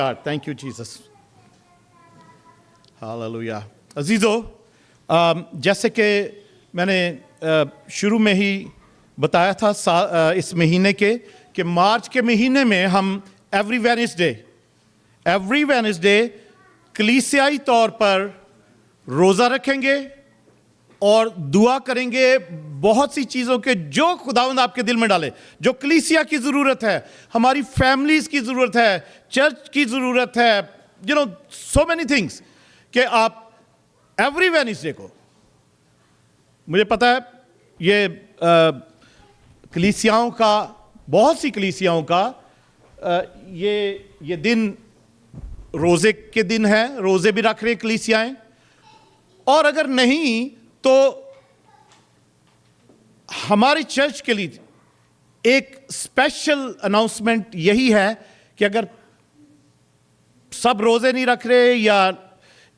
Thank you, Jesus. Hallelujah. अजीज़ो, जैसे कि मैंने शुरू में ही बताया था इस महीने के कि मार्च के महीने में हम एवरी वेडनेसडे कलीसियाई तौर पर रोज़ा रखेंगे और दुआ करेंगे बहुत सी चीज़ों के जो खुदावंद आपके दिल में डाले, जो कलीसिया की ज़रूरत है, हमारी फैमिलीज़ की ज़रूरत है, चर्च की ज़रूरत है, सो मैनी थिंग्स कि आप एवरी वेडनेसडे को, मुझे पता है ये कलीसियाओं का, बहुत सी कलीसियाओं का ये दिन रोज़े के दिन है, रोज़े भी रख रहे कलीसियाएं, और अगर नहीं तो हमारी चर्च के लिए एक स्पेशल अनाउंसमेंट यही है कि अगर सब रोज़े नहीं रख रहे या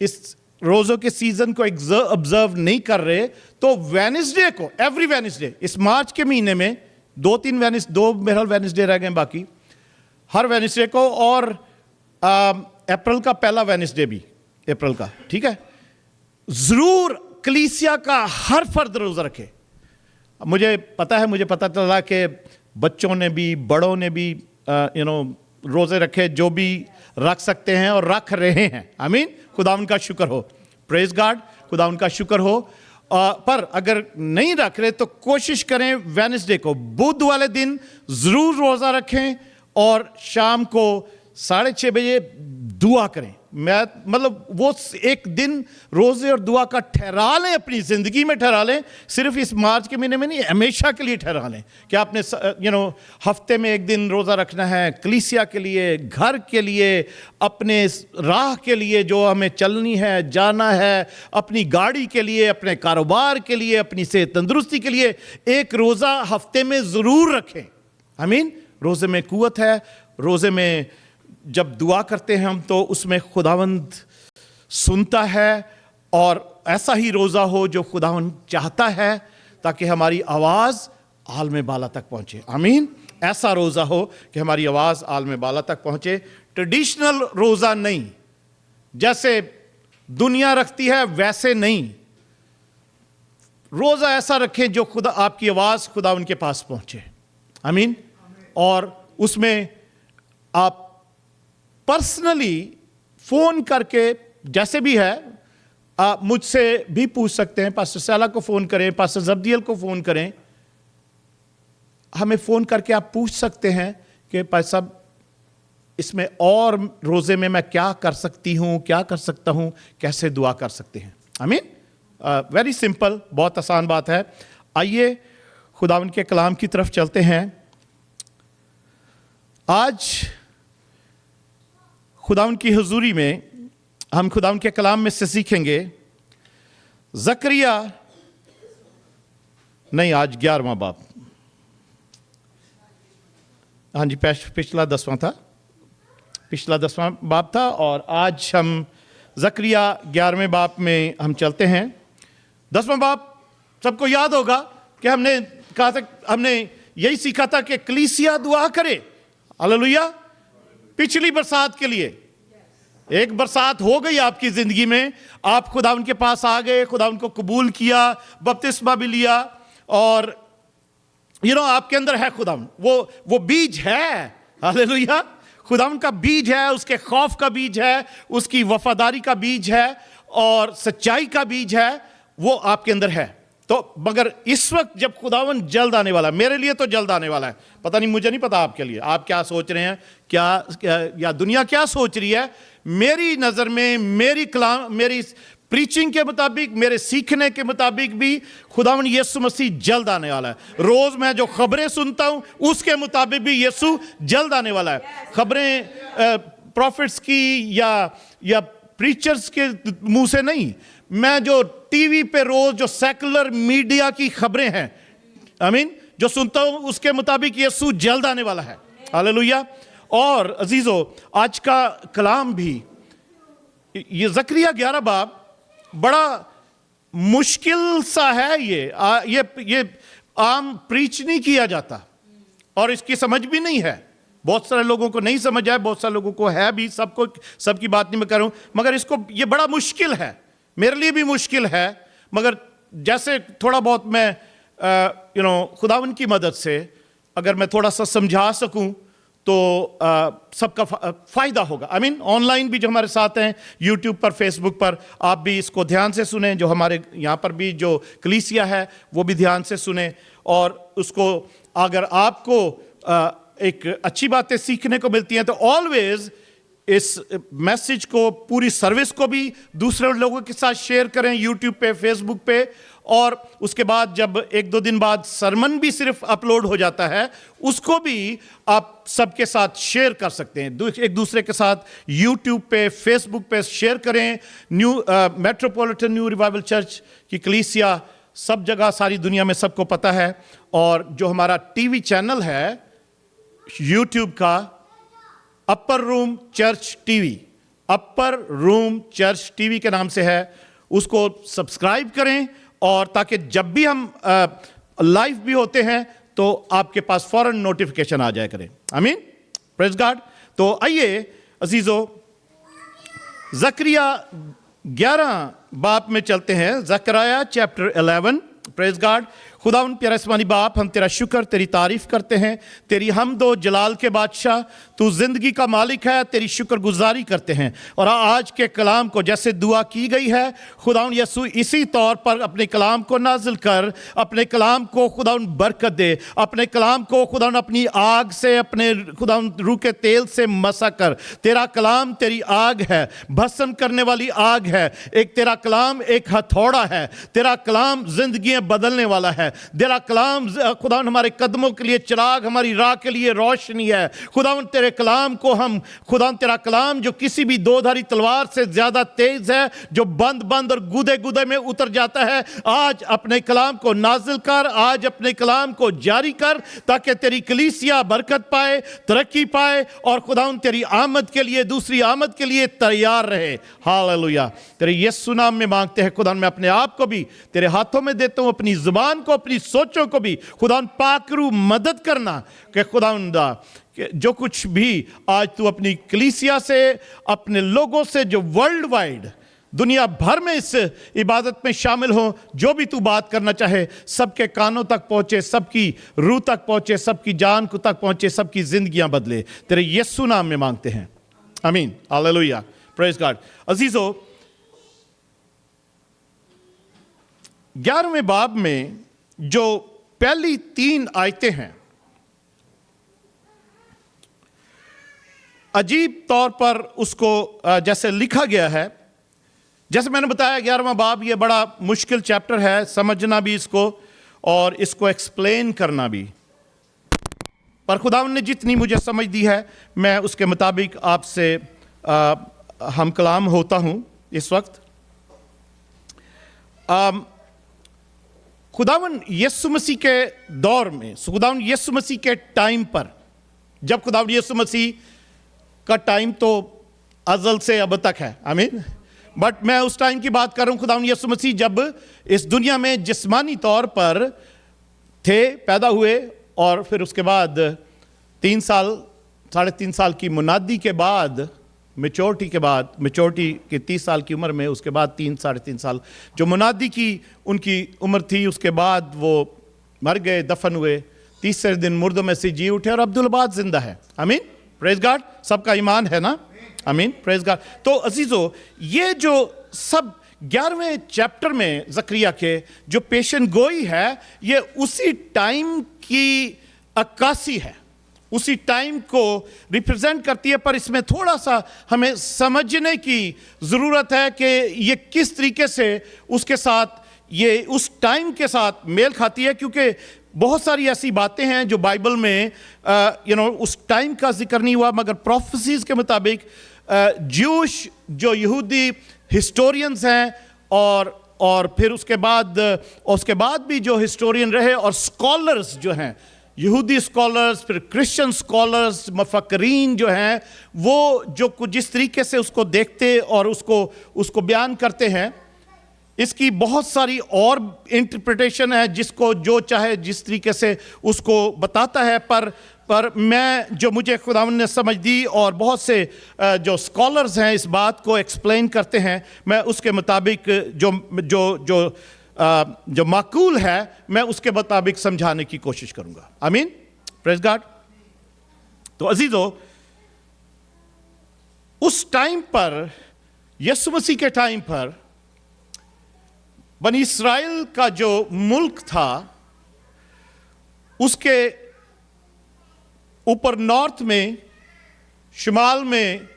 इस रोज़ों के सीज़न को ऑब्जर्व नहीं कर रहे, तो वेडनेसडे को, एवरी वेडनेसडे, इस मार्च के महीने में दो मेरा वेडनेसडे रह गए बाकी, हर वेडनेसडे को, और अप्रैल का पहला वेडनेसडे भी, अप्रैल का, ठीक है, ज़रूर कलीसिया का हर फर्द रोज़ा रखे। मुझे पता चला कि बच्चों ने भी, बड़ों ने भी रोज़े रखे, जो भी रख सकते हैं और रख रहे हैं। आमीन, खुदावंद का शुक्र हो, प्रेज गॉड, खुदावंद का शुक्र हो। पर अगर नहीं रख रहे तो कोशिश करें वेडनेसडे को, बुध वाले दिन ज़रूर रोज़ा रखें और शाम को 6:30 बजे दुआ करें। मतलब वो एक दिन रोज़े और दुआ का ठहरा लें, अपनी ज़िंदगी में ठहरा लें, सिर्फ इस मार्च के महीने में नहीं, हमेशा के लिए ठहरा लें कि आपने हफ्ते में एक दिन रोज़ा रखना है, कलीसिया के लिए, घर के लिए, अपने राह के लिए जो हमें चलनी है, जाना है, अपनी गाड़ी के लिए, अपने कारोबार के लिए, अपनी सेहत तंदुरुस्ती के लिए एक रोज़ा हफ्ते में ज़रूर रखें। आमीन। रोज़े में कुव्वत है, रोज़े में जब दुआ करते हैं हम तो उसमें खुदावंद सुनता है, और ऐसा ही रोज़ा हो जो खुदावंद चाहता है ताकि हमारी आवाज़ आलम बाला तक पहुँचे। आमीन। ऐसा रोज़ा हो कि हमारी आवाज़ आलम बाला तक पहुँचे, ट्रेडिशनल रोज़ा नहीं, जैसे दुनिया रखती है वैसे नहीं। रोज़ा ऐसा रखें जो खुदा आपकी आवाज़ खुदावंद के पास पहुँचे। आमीन। और उसमें आप पर्सनली फ़ोन करके, जैसे भी है, आप मुझसे भी पूछ सकते हैं, पास्टर साला को फ़ोन करें, पास्टर जब्दियल को फ़ोन करें, हमें फ़ोन करके आप पूछ सकते हैं कि पास्टर साहब इसमें और रोज़े में मैं क्या कर सकती हूँ, क्या कर सकता हूँ, कैसे दुआ कर सकते हैं। आमीन। वेरी सिंपल, बहुत आसान बात है। आइए खुदावंद के कलाम की तरफ चलते हैं। आज खुदावंद की हुजूरी में हम खुदावंद के कलाम में से सीखेंगे ज़करिया, नहीं आज 11वां बाब, हाँ जी, पिछला 10वां था, पिछला 10वां बाब था, और आज हम ज़करिया 11वें बाब में हम चलते हैं। 10वां बाब सबको याद होगा कि हमने कहा था, हमने यही सीखा था कि कलीसिया दुआ करे। हालेलुया। पिछली बरसात के लिए एक बरसात हो गई आपकी जिंदगी में, आप खुदावंद के पास आ गए, खुदावंद को कबूल किया, बपतिस्मा भी लिया, और आपके अंदर है खुदावंद, वो बीज है। हालेलुया। खुदावंद का बीज है, उसके खौफ का बीज है, उसकी वफादारी का बीज है, और सच्चाई का बीज है, वो आपके अंदर है। तो मगर इस वक्त जब खुदावंद जल्द आने वाला है, मेरे लिए तो जल्द आने वाला है, पता नहीं, मुझे नहीं पता आपके लिए, आप क्या सोच रहे हैं, क्या या दुनिया क्या सोच रही है। मेरी नज़र में, मेरी प्रीचिंग के मुताबिक, मेरे सीखने के मुताबिक भी खुदावंद यीशु मसीह जल्द आने वाला है। रोज़ मैं जो खबरें सुनता हूँ उसके मुताबिक भी यीशु जल्द आने वाला है। खबरें प्रॉफिट्स की या प्रीचर्स के मुंह से नहीं, मैं जो टीवी पे रोज जो सेकुलर मीडिया की खबरें हैं, आमीन, जो सुनता हूं उसके मुताबिक यीशु जल्द आने वाला है। हालेलुया। और अजीजों, आज का कलाम भी, ये ज़करिया 11 बाब बड़ा मुश्किल सा है। ये आम प्रीच नहीं किया जाता और इसकी समझ भी नहीं है। बहुत सारे लोगों को नहीं समझ आए, बहुत सारे लोगों को है भी, सबकी बात नहीं मैं कर रहा हूं, मगर इसको ये बड़ा मुश्किल है, मेरे लिए भी मुश्किल है, मगर जैसे थोड़ा बहुत मैं खुदावन की मदद से अगर मैं थोड़ा सा समझा सकूं तो सबका फायदा होगा। आई मीन ऑनलाइन भी जो हमारे साथ हैं, यूट्यूब पर, फेसबुक पर, आप भी इसको ध्यान से सुने, जो हमारे यहाँ पर भी जो कलीसिया है वो भी ध्यान से सुने, और उसको अगर आपको एक अच्छी बातें सीखने को मिलती हैं तो ऑलवेज इस मैसेज को, पूरी सर्विस को भी दूसरे लोगों के साथ शेयर करें, यूट्यूब पे, फेसबुक पे, और उसके बाद जब 1-2 दिन बाद सरमन भी सिर्फ अपलोड हो जाता है, उसको भी आप सबके साथ शेयर कर सकते हैं, एक दूसरे के साथ यूट्यूब पे, फेसबुक पे शेयर करें। मेट्रोपॉलिटन न्यू रिवाइवल चर्च की कलीसिया सब जगह, सारी दुनिया में सबको पता है, और जो हमारा टीवी चैनल है यूट्यूब का, अपर रूम चर्च टीवी, अपर रूम चर्च टीवी के नाम से है, उसको सब्सक्राइब करें, और ताकि जब भी हम लाइव भी होते हैं तो आपके पास फौरन नोटिफिकेशन आ जाया करें। आमीन, प्रेज गॉड। तो आइए अजीजों, जकरिया 11 बाप में चलते हैं, जकरिया चैप्टर 11। Praise God. खुदावन प्यारा आसमानी बाप, हम तेरा शुक्र, तेरी तारीफ करते हैं, तेरी हमदो जलाल के बादशाह, तू जिंदगी का मालिक है, तेरी शुक्रगुजारी करते हैं। और आज के कलाम को जैसे दुआ की गई है खुदावन यसू, इसी तौर पर अपने कलाम को नाजिल कर, अपने कलाम को खुदावन बरकत दे, अपने कलाम को खुदावन अपनी आग से, अपने खुदावन रूह के तेल से मसा कर। तेरा कलाम तेरी आग है, भस्म करने वाली आग है, एक तेरा कलाम एक हथौड़ा है, तेरा कलाम जिंदगियां बदलने वाला है, तेरा कलाम खुदावन हमारे कदमों के लिए चिराग, हमारी राह के लिए रोशनी है। खुदावन तेरे कलाम को हम, खुदावन तेरा कलाम जो किसी भी दोधारी तलवार से ज्यादा तेज है, जो बंद बंद और गुदे गुदे में उतर जाता है, आज अपने कलाम को नाजिल कर, आज अपने कलाम को जारी कर, ताकि तेरी कलीसिया बरकत पाए, तरक्की पाए, और खुदावन तेरी आमद के लिए, दूसरी आमद के लिए तैयार रहे। हालेलुया। तेरे यीशु नाम में मांगते हैं खुदावन, मैं अपने आप को भी तेरे हाथों में देता हूं, अपनी जुबान को, अपनी सोचों को भी खुदावन पाकरू मदद करना, कि खुदावंदा जो कुछ भी आज तू अपनी कलीसिया से, अपने लोगों से जो वर्ल्ड वाइड दुनिया भर में इस इबादत में शामिल हो, जो भी तू बात करना चाहे, सबके कानों तक पहुंचे, सबकी रूह तक पहुंचे, सबकी जान को तक पहुंचे, सबकी जिंदगियां बदले। तेरे यीशु नाम में मांगते हैं, आमीन, हालेलुया, प्रेज गॉड। अजीजों, 11वें बाब में जो पहली 3 आयतें हैं, अजीब तौर पर उसको जैसे लिखा गया है, जैसे मैंने बताया 11वां बाब ये बड़ा मुश्किल चैप्टर है, समझना भी इसको और इसको एक्सप्लेन करना भी, पर खुदावन ने जितनी मुझे समझ दी है मैं उसके मुताबिक आपसे हम कलाम होता हूं इस वक्त। खुदावन यीशु मसीह के दौर में, खुदावन यीशु मसीह के टाइम पर, जब खुदावन यीशु मसीह का टाइम तो अज़ल से अब तक है, आमीन, बट मैं उस टाइम की बात कर रहा हूं, खुदावन यीशु मसीह जब इस दुनिया में जिस्मानी तौर पर थे, पैदा हुए, और फिर उसके बाद 3 साल, 3.5 साल की मुनादी के बाद, मेच्योरिटी के बाद, मेच्योरिटी के 30 साल की उम्र में, उसके बाद 3-3.5 साल जो मुनादी की उनकी उम्र थी, उसके बाद वो मर गए, दफन हुए, 30 दिन मुर्दों में से जी उठे, और अब्दुलबाद जिंदा है। आमीन, प्रेज गॉड। सबका ईमान है ना, आमीन, प्रेज गॉड। तो अजीजों, ये जो सब 11वें चैप्टर में जकरिया के जो पेशन गोई है, ये उसी टाइम की अक्कासी है, उसी टाइम को रिप्रेजेंट करती है, पर इसमें थोड़ा सा हमें समझने की ज़रूरत है कि ये किस तरीके से उसके साथ, ये उस टाइम के साथ मेल खाती है, क्योंकि बहुत सारी ऐसी बातें हैं जो बाइबल में उस टाइम का जिक्र नहीं हुआ, मगर प्रोफेसीज के मुताबिक ज्यूश जो यहूदी हिस्टोरियंस हैं, और फिर उसके बाद भी जो हिस्टोरियन रहे, और स्कॉलर्स जो हैं, यहूदी स्कॉलर्स, फिर क्रिश्चियन स्कॉलर्स, मफक्रीन जो हैं, वो जो कुछ जिस तरीके से उसको देखते और उसको बयान करते हैं, इसकी बहुत सारी और इंटरप्रिटेशन है, जिसको जो चाहे जिस तरीके से उसको बताता है, पर पर मैं जो मुझे खुदावंद ने समझ दी और बहुत से जो स्कॉलर्स हैं इस बात को एक्सप्लेन करते हैं, मैं उसके मुताबिक जो जो जो जो माकूल है मैं उसके मुताबिक समझाने की कोशिश करूंगा। आमीन, प्रेज गॉड। तो अजीजों, उस टाइम पर, यीशु मसीह के टाइम पर, बनी इस्राइल का जो मुल्क था उसके ऊपर नॉर्थ में, शुमाल में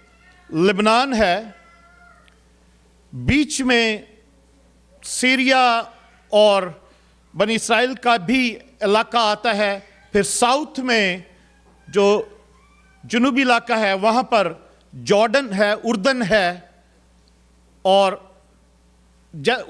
लेबनान है, बीच में सीरिया और बनी इस्राइल का भी इलाका आता है, फिर साउथ में जो जुनूबी इलाका है वहाँ पर जॉर्डन है, उर्दन है, और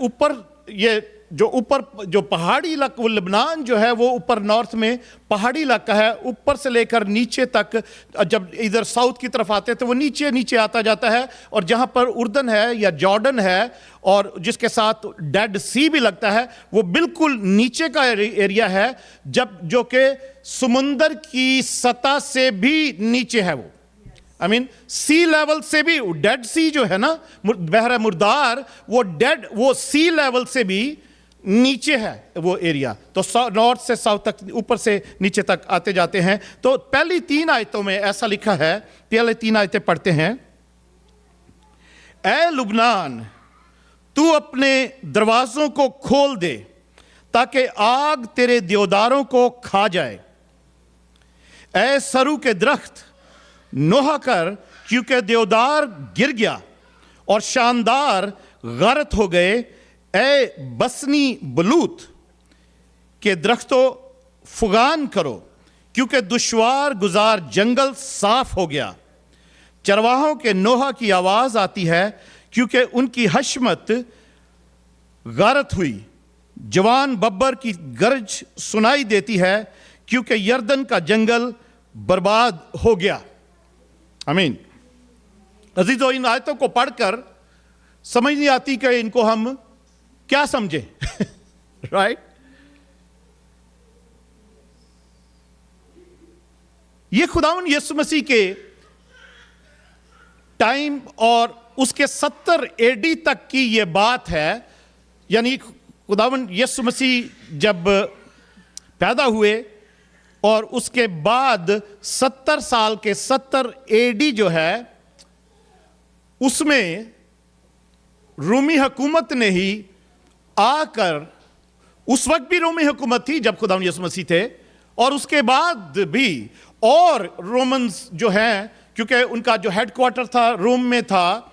ऊपर ये जो ऊपर जो पहाड़ी इलाका, वो लेबनान जो है वो ऊपर नॉर्थ में पहाड़ी इलाका है, ऊपर से लेकर नीचे तक, जब इधर साउथ की तरफ आते हैं तो वो नीचे नीचे आता जाता है, और जहाँ पर उर्दन है या जॉर्डन है और जिसके साथ डेड सी भी लगता है, वो बिल्कुल नीचे का एरिया है, जब जो कि समुंदर की सतह से भी नीचे है। वो आई मीन सी लेवल से भी, डेड सी जो है ना, बहरा मुर्दार, वो डेड, वो सी लेवल से भी नीचे है वो एरिया। तो नॉर्थ से साउथ तक, ऊपर से नीचे तक आते जाते हैं। तो पहली 3 आयतों में ऐसा लिखा है, पहले 3 आयतें पढ़ते हैं। ए लुबनान, तू अपने दरवाजों को खोल दे ताकि आग तेरे देवदारों को खा जाए। ए सरू के दरख्त, नोहा कर, क्योंकि देवदार गिर गया और शानदार गरत हो गए। ए बसनी बलूत के दरख्तों, फुगान करो, क्योंकि दुश्वार गुजार जंगल साफ हो गया। चरवाहों के नोहा की आवाज आती है, क्योंकि उनकी हशमत गारत हुई। जवान बब्बर की गरज सुनाई देती है, क्योंकि यर्दन का जंगल बर्बाद हो गया। आमीन। अजीजों, इन आयतों को पढ़कर समझ नहीं आती कि इनको हम क्या समझे। राइट? ये खुदावंद यीशु मसीह के टाइम और उसके 70 एडी तक की ये बात है। यानी खुदावंद यीशु मसीह जब पैदा हुए और उसके बाद 70 साल के 70 एडी जो है, उसमें रूमी हुकूमत ने ही आकर, उस वक्त भी रोमी हुकूमत थी जब खुदावंद यीशु मसीह थे, और उसके बाद भी और रोमन्स जो हैं, क्योंकि उनका जो हेडक्वार्टर था रोम में था,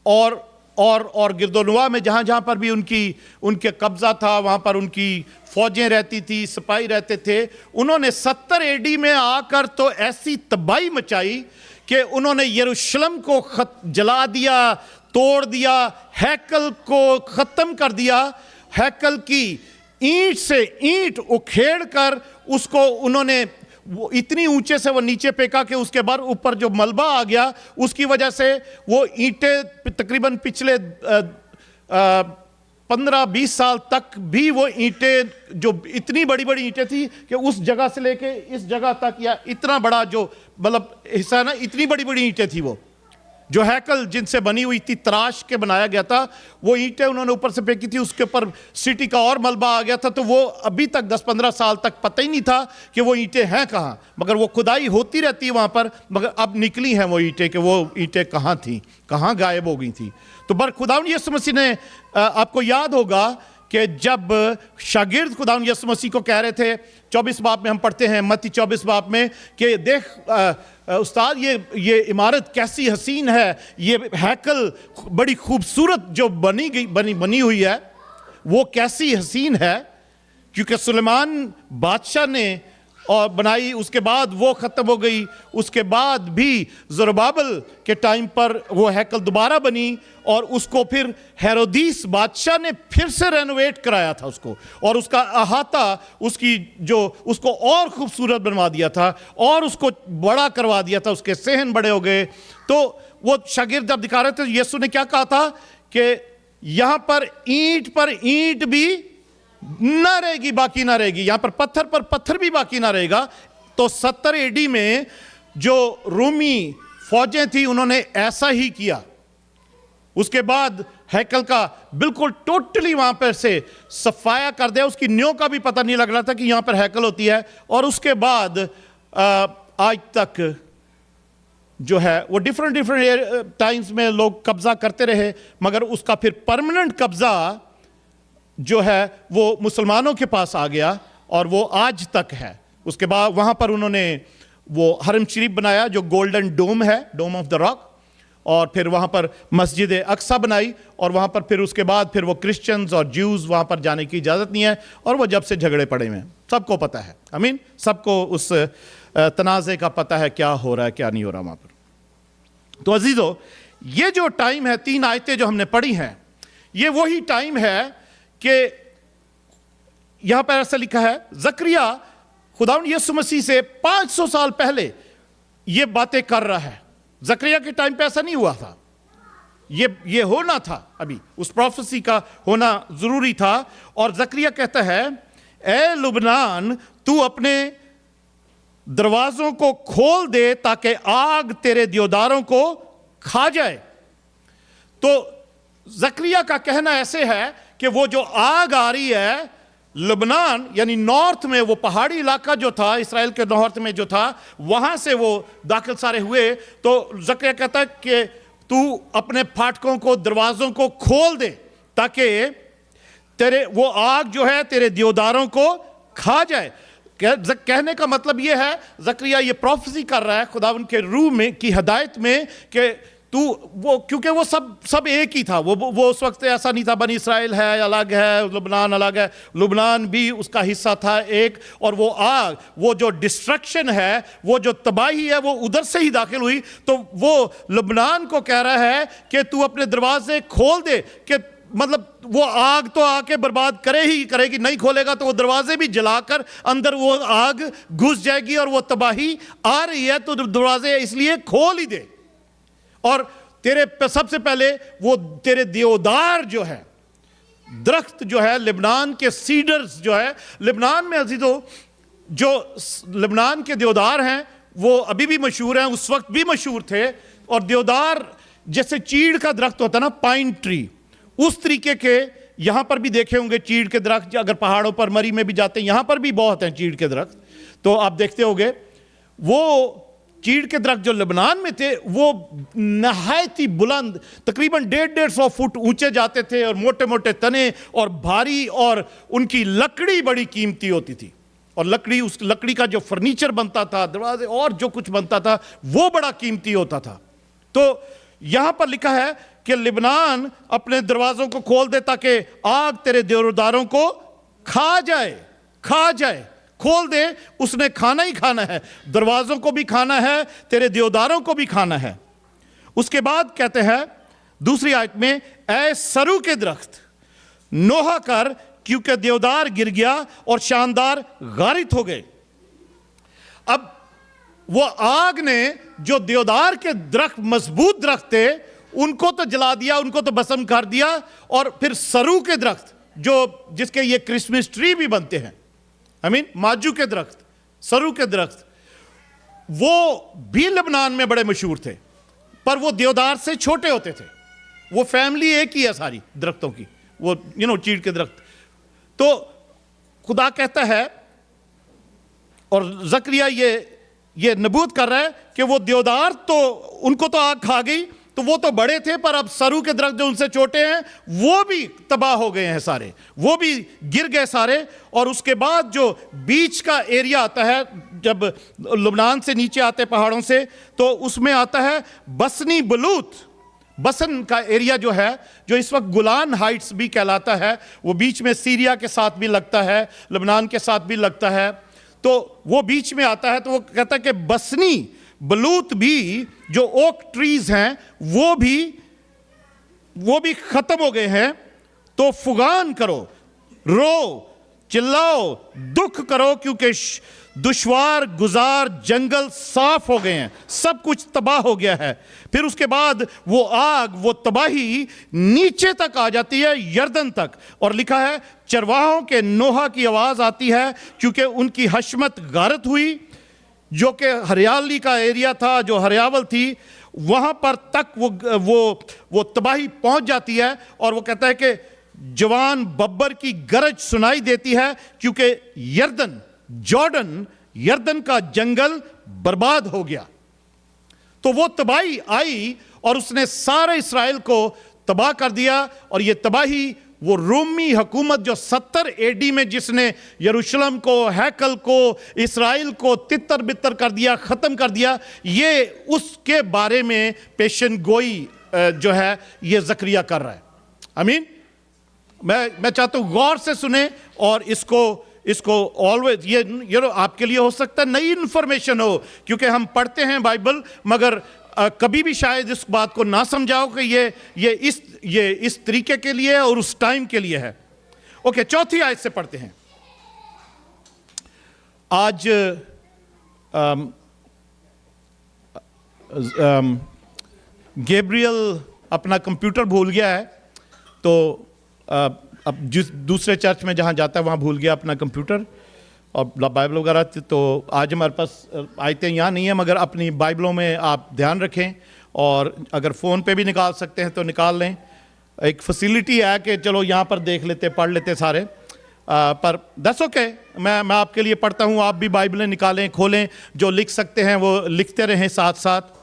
और गिरदोनुआ में जहाँ जहाँ पर भी उनके कब्जा था, वहाँ पर उनकी फौजें रहती थी, सिपाही रहते थे। उन्होंने 70 एडी में आकर तो ऐसी तबाही मचाई कि उन्होंने यरूशलेम को जला दिया, तोड़ दिया, हैकल को ख़त्म कर दिया। हैकल की ईंट से ईंट उखेड़ कर उसको उन्होंने वो इतनी ऊंचे से वो नीचे फेंका कि उसके बाद ऊपर जो मलबा आ गया, उसकी वजह से वो ईंटें तकरीबन पिछले 15-20 साल तक भी वो ईंटें, जो इतनी बड़ी बड़ी ईंटें थी कि उस जगह से लेके इस जगह तक, या इतना बड़ा जो मतलब हिस्सा ना, इतनी बड़ी बड़ी ईंटें थी वो, जो हैकल जिनसे बनी हुई थी, तराश के बनाया गया था, वो ईंटें उन्होंने ऊपर से फेंकी थी। उसके ऊपर सिटी का और मलबा आ गया था, तो वो अभी तक 10-15 साल तक पता ही नहीं था कि वो ईंटें हैं कहाँ, मगर वो खुदाई होती रहती है वहाँ पर, मगर अब निकली हैं वो ईंटें कि वो ईंटें कहाँ थी, कहाँ गायब हो गई थी। तो बर खुदावंद यीशु मसीह ने, आपको याद होगा कि जब शागिर्द खुदावंद यीशु मसीह को कह रहे थे, 24 बाब में हम पढ़ते हैं, मत्ती 24 बाब में, कि देख उस्ताद, ये इमारत कैसी हसीन है, ये हैकल बड़ी खूबसूरत जो बनी हुई है, वो कैसी हसीन है, क्योंकि सुलेमान बादशाह ने और बनाई, उसके बाद वो ख़त्म हो गई। उसके बाद भी ज़रुब्बाबिल के टाइम पर वो हैकल दोबारा बनी, और उसको फिर हेरोदीस बादशाह ने फिर से रेनोवेट कराया था उसको, और उसका अहाता, उसकी जो, उसको और खूबसूरत बनवा दिया था, और उसको बड़ा करवा दिया था, उसके सहन बड़े हो गए। तो वो शागिर्द जब दिखा रहे थे, यीशु ने क्या कहा था कि यहाँ पर ईंट भी ना रहेगी, बाकी ना रहेगी, यहां पर पत्थर भी बाकी ना रहेगा, तो 70 एडी में जो रूमी फौजें थी उन्होंने ऐसा ही किया। उसके बाद हैकल का बिल्कुल टोटली वहां पर से सफाया कर दिया, उसकी न्यों का भी पता नहीं लग रहा था कि यहां पर हैकल होती है। और उसके बाद आज तक जो है वो डिफरेंट टाइम्स में लोग कब्जा करते रहे, मगर उसका फिर परमानेंट कब्जा जो है वो मुसलमानों के पास आ गया और वो आज तक है। उसके बाद वहां पर उन्होंने वो हरम शरीफ बनाया जो गोल्डन डोम है, डोम ऑफ द रॉक, और फिर वहां पर मस्जिद अक्सा बनाई, और वहां पर फिर उसके बाद फिर वो क्रिश्चियंस और ज्यूज वहां पर जाने की इजाजत नहीं है, और वो जब से झगड़े पड़े हुए हैं, सबको पता है। आई मीन सबको उस तनाज़े का पता है क्या हो रहा है क्या नहीं हो रहा वहां पर। तो अजीजों, ये जो टाइम है, 3 आयतें जो हमने पढ़ी हैं, ये वही टाइम है कि यहां पर ऐसा लिखा है, जकरिया खुदावंद यीशु मसीह से 500 साल पहले ये बातें कर रहा है। जकरिया के टाइम पे ऐसा नहीं हुआ था, ये होना था, अभी उस प्रोफेसी का होना जरूरी था। और जकरिया कहता है, ए लुबनान, तू अपने दरवाजों को खोल दे ताकि आग तेरे देवदारों को खा जाए। तो जकरिया का कहना ऐसे है कि वो जो आग आ रही है लुबनान यानी नॉर्थ में, वो पहाड़ी इलाका जो था इस्राएल के नॉर्थ में जो था, वहां से वो दाखिल सारे हुए। तो जकरिया कहता है कि तू अपने फाटकों को, दरवाजों को खोल दे ताकि तेरे वो आग जो है तेरे देवदारों को खा जाए। कहने का मतलब यह है, जकरिया ये प्रोफेसी कर रहा है खुदावंद के रूह में की हदायत में कि तू वो, क्योंकि वो सब एक ही था। वो उस वक्त ऐसा नहीं था बनी इस्राएल है अलग है, लुबनान अलग है, लुबनान भी उसका हिस्सा था एक। और वो आग, वो जो डिस्ट्रक्शन है, वो जो तबाही है, वो उधर से ही दाखिल हुई। तो वो लुबनान को कह रहा है कि तू अपने दरवाजे खोल दे, कि मतलब वो आग तो आके बर्बाद करेगी, नहीं खोलेगा तो वो दरवाजे भी जलाकर अंदर वो आग घुस जाएगी और वो तबाही आ रही है, तो दरवाजे इसलिए खोल ही दे। और तेरे सबसे पहले वो तेरे देवदार जो है, दरख्त जो है, लिबनान के सीडर्स जो है, लिबनान में अजीजों जो लिबनान के देवदार हैं वो अभी भी मशहूर हैं, उस वक्त भी मशहूर थे। और देवदार जैसे चीड़ का दरख्त होता है ना, पाइन ट्री, उस तरीके के यहां पर भी देखे होंगे चीड़ के दरख्त। अगर पहाड़ों पर मरी में भी जाते हैं, यहां पर भी बहुत हैं चीड़ के दरख्त, तो आप देखते होंगे। वो चीड़ के दरख्त जो लेबनान में थे वो नहायत ही बुलंद, तकरीबन 150-150 फुट ऊंचे जाते थे, और मोटे मोटे तने और भारी, और उनकी लकड़ी बड़ी कीमती होती थी। और लकड़ी, उस लकड़ी का जो फर्नीचर बनता था, दरवाजे और जो कुछ बनता था, वो बड़ा कीमती होता था। तो यहां पर लिखा है कि लिबनान अपने दरवाजों को खोल दे ताकि आग तेरे देवदारों को खा जाए। खोल दे, उसने खाना ही खाना है, दरवाजों को भी खाना है, तेरे देवदारों को भी खाना है। उसके बाद कहते हैं दूसरी आयत में, ऐ सरू के दरख्त नोहा कर, क्योंकि देवदार गिर गया और शानदार गारित हो गए। अब वो आग ने जो देवदार के दरख्त, मजबूत दरख्त थे, उनको तो जला दिया, उनको तो भस्म कर दिया। और फिर सरू के दरख्त जिसके ये क्रिसमस ट्री भी बनते हैं, माजू के दरख्त, सरू के दरख्त, वो भी लेबनान में बड़े मशहूर थे, पर वो देवदार से छोटे होते थे। वो फैमिली एक ही है सारी दरख्तों की, वो चीड़ के दरख्त। तो खुदा कहता है, और जकरिया ये नबूत कर रहा है कि वो देवदार तो उनको तो आग खा गई, तो वो तो बड़े थे, पर अब सरू के दरख्त जो उनसे छोटे हैं वो भी तबाह हो गए हैं सारे, वो भी गिर गए सारे। और उसके बाद जो बीच का एरिया आता है, जब लुबनान से नीचे आते पहाड़ों से, तो उसमें आता है बसनी बलूत, बसन का एरिया जो है, जो इस वक्त गुलान हाइट्स भी कहलाता है। वो बीच में सीरिया के साथ भी लगता है, लुबनान के साथ भी लगता है, तो वो बीच में आता है। तो वो कहता है कि बसनी बलूत भी, जो ओक ट्रीज हैं, वो भी खत्म हो गए हैं। तो फुगान करो, रो, चिल्लाओ, दुख करो, क्योंकि दुश्वार गुजार जंगल साफ हो गए हैं, सब कुछ तबाह हो गया है। फिर उसके बाद वो आग, वो तबाही नीचे तक आ जाती है, यर्दन तक। और लिखा है, चरवाहों के नोहा की आवाज आती है, क्योंकि उनकी हशमत गारत हुई। जो कि हरियाली का एरिया था, जो हरियावल थी, वहां पर तक वो तबाही पहुंच जाती है। और वो कहता है कि जवान बब्बर की गरज सुनाई देती है, क्योंकि यर्दन का जंगल बर्बाद हो गया। तो वो तबाही आई और उसने सारे इस्राएल को तबाह कर दिया। और ये तबाही वो रोमी हुकूमत जो 70 एडी में जिसने यरूशलेम को, हैकल को, इस्राएल को तितर बितर कर दिया, ख़त्म कर दिया, ये उसके बारे में पेशन गोई जो है ये ज़करिया कर रहा है। आमीन। मैं चाहता हूँ गौर से सुने और इसको ऑलवेज ये आपके लिए हो सकता है नई इंफॉर्मेशन हो, क्योंकि हम पढ़ते हैं बाइबल मगर कभी भी शायद इस बात को ना समझाओ कि ये इस तरीके के लिए और उस टाइम के लिए है। ओके, चौथी आयत से पढ़ते हैं। आज गैब्रियल अपना कंप्यूटर भूल गया है, तो अब जिस दूसरे चर्च में जहां जाता है वहां भूल गया अपना कंप्यूटर और बाइबल वगैरह। तो आज हमारे पास आयतें यहाँ नहीं है, मगर अपनी बाइबलों में आप ध्यान रखें और अगर फ़ोन पे भी निकाल सकते हैं तो निकाल लें। एक फैसिलिटी है कि चलो यहाँ पर देख लेते, पढ़ लेते सारे, पर दैट्स ओके। मैं आपके लिए पढ़ता हूँ, आप भी बाइबलें निकालें, खोलें, जो लिख सकते हैं वो लिखते रहें साथ साथ।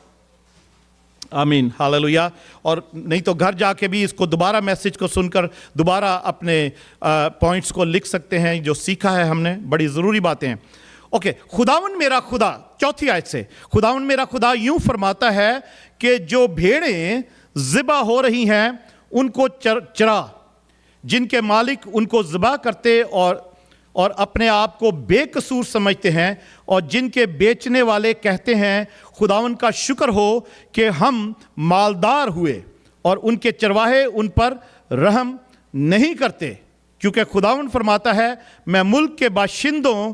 आमीन, हालेलुया। और नहीं तो घर जाके भी इसको दोबारा मैसेज को सुनकर दोबारा अपने पॉइंट्स को लिख सकते हैं, जो सीखा है हमने, बड़ी ज़रूरी बातें हैं। ओके, खुदावन मेरा खुदा, चौथी आयत से, खुदावन मेरा खुदा यूं फरमाता है कि जो भेड़ें ज़िबा हो रही हैं उनको चरा, जिनके मालिक उनको ज़िबा करते और अपने आप को बेकसूर समझते हैं, और जिनके बेचने वाले कहते हैं खुदावन का शुक्र हो कि हम मालदार हुए, और उनके चरवाहे उन पर रहम नहीं करते। क्योंकि खुदावन फरमाता है, मैं मुल्क के बाशिंदों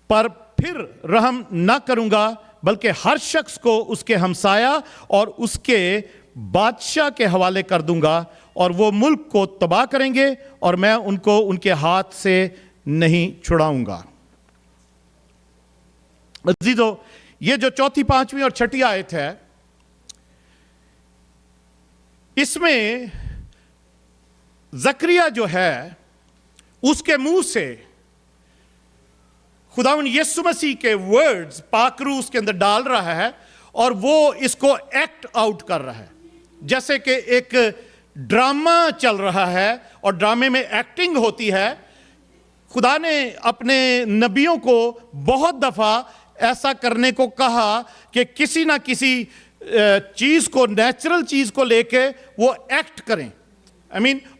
पर फिर रहम ना करूंगा, बल्कि हर शख्स को उसके हमसाया और उसके बादशाह के हवाले कर दूंगा, और वो मुल्क को तबाह करेंगे और मैं उनको उनके हाथ से नहीं छुड़ाऊंगा। अजीजों, ये जो चौथी, पांचवी और छठी आयत है, इसमें ज़करिया जो है उसके मुंह से खुदावन यीशु मसीह के वर्ड्स पाकरू उसके अंदर डाल रहा है और वो इसको एक्ट आउट कर रहा है, जैसे कि एक ड्रामा चल रहा है और ड्रामे में एक्टिंग होती है। खुदा ने अपने नबियों को बहुत दफ़ा ऐसा करने को कहा कि किसी ना किसी चीज़ को, नेचुरल चीज़ को लेके वो एक्ट करें।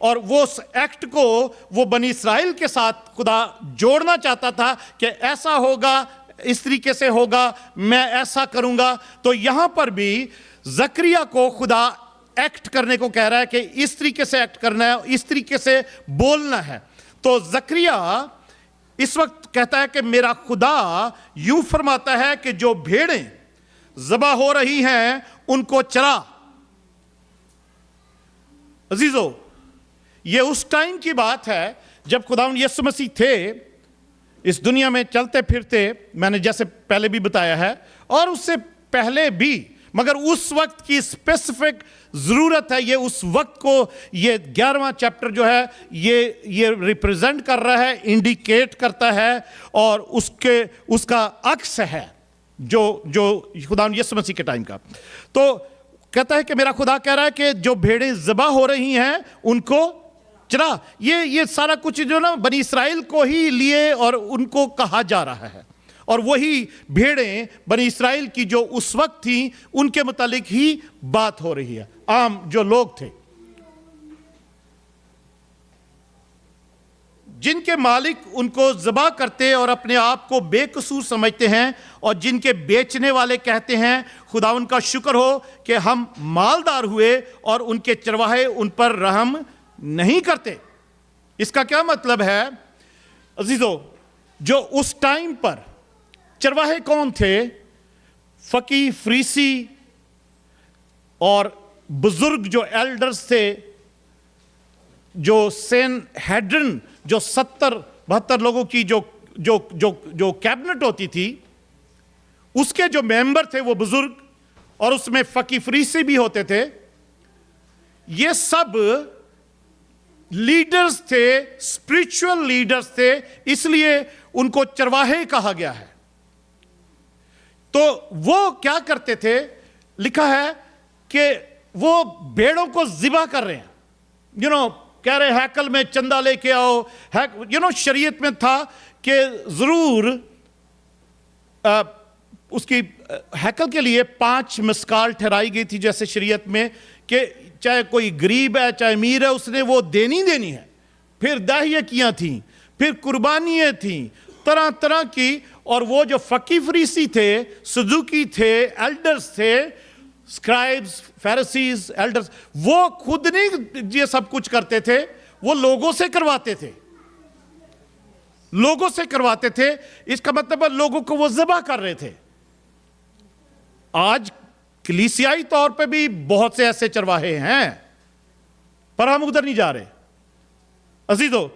और वो एक्ट को वो बनी इस्राएल के साथ खुदा जोड़ना चाहता था कि ऐसा होगा, इस तरीके से होगा, मैं ऐसा करूंगा। तो यहां पर भी ज़करिया को खुदा एक्ट करने को कह रहा है कि इस तरीके से एक्ट करना है, इस तरीके से बोलना है। तो ज़करिया इस वक्त कहता है कि मेरा खुदा यूं फरमाता है कि जो भेड़ें ज़बा हो रही हैं उनको चरा। अजीजों, ये उस टाइम की बात है जब खुदावंद यीशु मसीह थे इस दुनिया में चलते फिरते, मैंने जैसे पहले भी बताया है, और उससे पहले भी, मगर उस वक्त की स्पेसिफिक ज़रूरत है। ये उस वक्त को ये 11वां चैप्टर जो है ये रिप्रेजेंट कर रहा है, इंडिकेट करता है, और उसका अक्स है जो खुदावंद यीशु मसीह के टाइम का। तो कहता है कि मेरा खुदा कह रहा है कि जो भेड़ें ज़बा हो रही हैं उनको चरा। ये सारा कुछ जो ना बनी इस्राएल को ही लिए और उनको कहा जा रहा है, और वही भेड़ें बनी इस्राएल की जो उस वक्त थी उनके मुतालिक ही बात हो रही है। आम जो लोग थे जिनके मालिक उनको ज़बा करते और अपने आप को बेकसूर समझते हैं, और जिनके बेचने वाले कहते हैं खुदावंद का शुक्र हो कि हम मालदार हुए, और उनके चरवाहे उन पर रहम नहीं करते। इसका क्या मतलब है अजीजों? जो उस टाइम पर चरवाहे कौन थे? फकी, फरीसी और बुजुर्ग जो एल्डर्स थे, जो सेन हेड्रन, जो 70-72 लोगों की जो कैबिनेट होती थी, उसके जो मेंबर थे वो बुजुर्ग, और उसमें फकी फरीसी भी होते थे। ये सब लीडर्स थे, स्पिरिचुअल लीडर्स थे, इसलिए उनको चरवाहे कहा गया है। तो वो क्या करते थे, लिखा है कि वो भेड़ों को ज़िबा कर रहे हैं, कह रहे हैकल में चंदा लेके आओ। शरीयत में था कि जरूर उसकी हैकल के लिए 5 मिस्काल ठहराई गई थी, जैसे शरीयत में, कि चाहे कोई गरीब है चाहे अमीर है, उसने वो देनी है। फिर दाहियकियां थी, फिर कुर्बानियां थी, तरह तरह की। और वो जो फकी फरीसी थे, सदूकी थे, एल्डर्स थे, स्क्राइब्स, फैरिसीज, एल्डर्स, वो खुद नहीं ये सब कुछ करते थे, वो लोगों से करवाते थे, लोगों से करवाते थे। इसका मतलब है लोगों को वो ज़िबा कर रहे थे। आज कलीसियाई तौर पे भी बहुत से ऐसे चरवाहे हैं, पर हम उधर नहीं जा रहे अजीजों।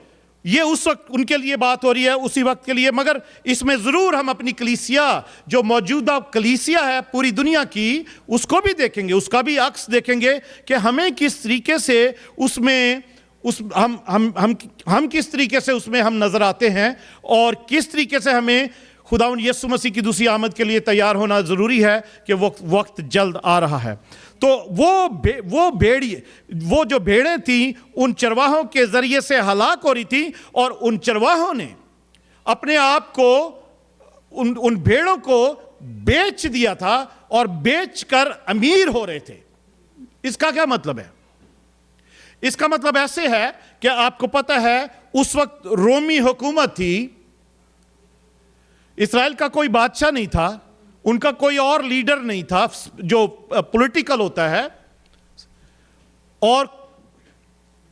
ये उस वक्त उनके लिए बात हो रही है, उसी वक्त के लिए। मगर इसमें जरूर हम अपनी कलीसिया, जो मौजूदा कलीसिया है पूरी दुनिया की, उसको भी देखेंगे, उसका भी अक्स देखेंगे कि हमें किस तरीके से उसमें हम किस तरीके से उसमें हम नजर आते हैं, और किस तरीके से हमें खुदावंद यीशु मसीह की दूसरी आमद के लिए तैयार होना जरूरी है कि वक्त जल्द आ रहा है। तो वो जो भेड़ें थी उन चरवाहों के जरिए से हलाक हो रही थी, और उन चरवाहों ने अपने आप को उन भेड़ों को बेच दिया था, और बेचकर अमीर हो रहे थे। इसका क्या मतलब है? इसका मतलब ऐसे है कि आपको पता है उस वक्त रोमी हुकूमत थी, इस्राएल का कोई बादशाह नहीं था, उनका कोई और लीडर नहीं था जो पॉलिटिकल होता है, और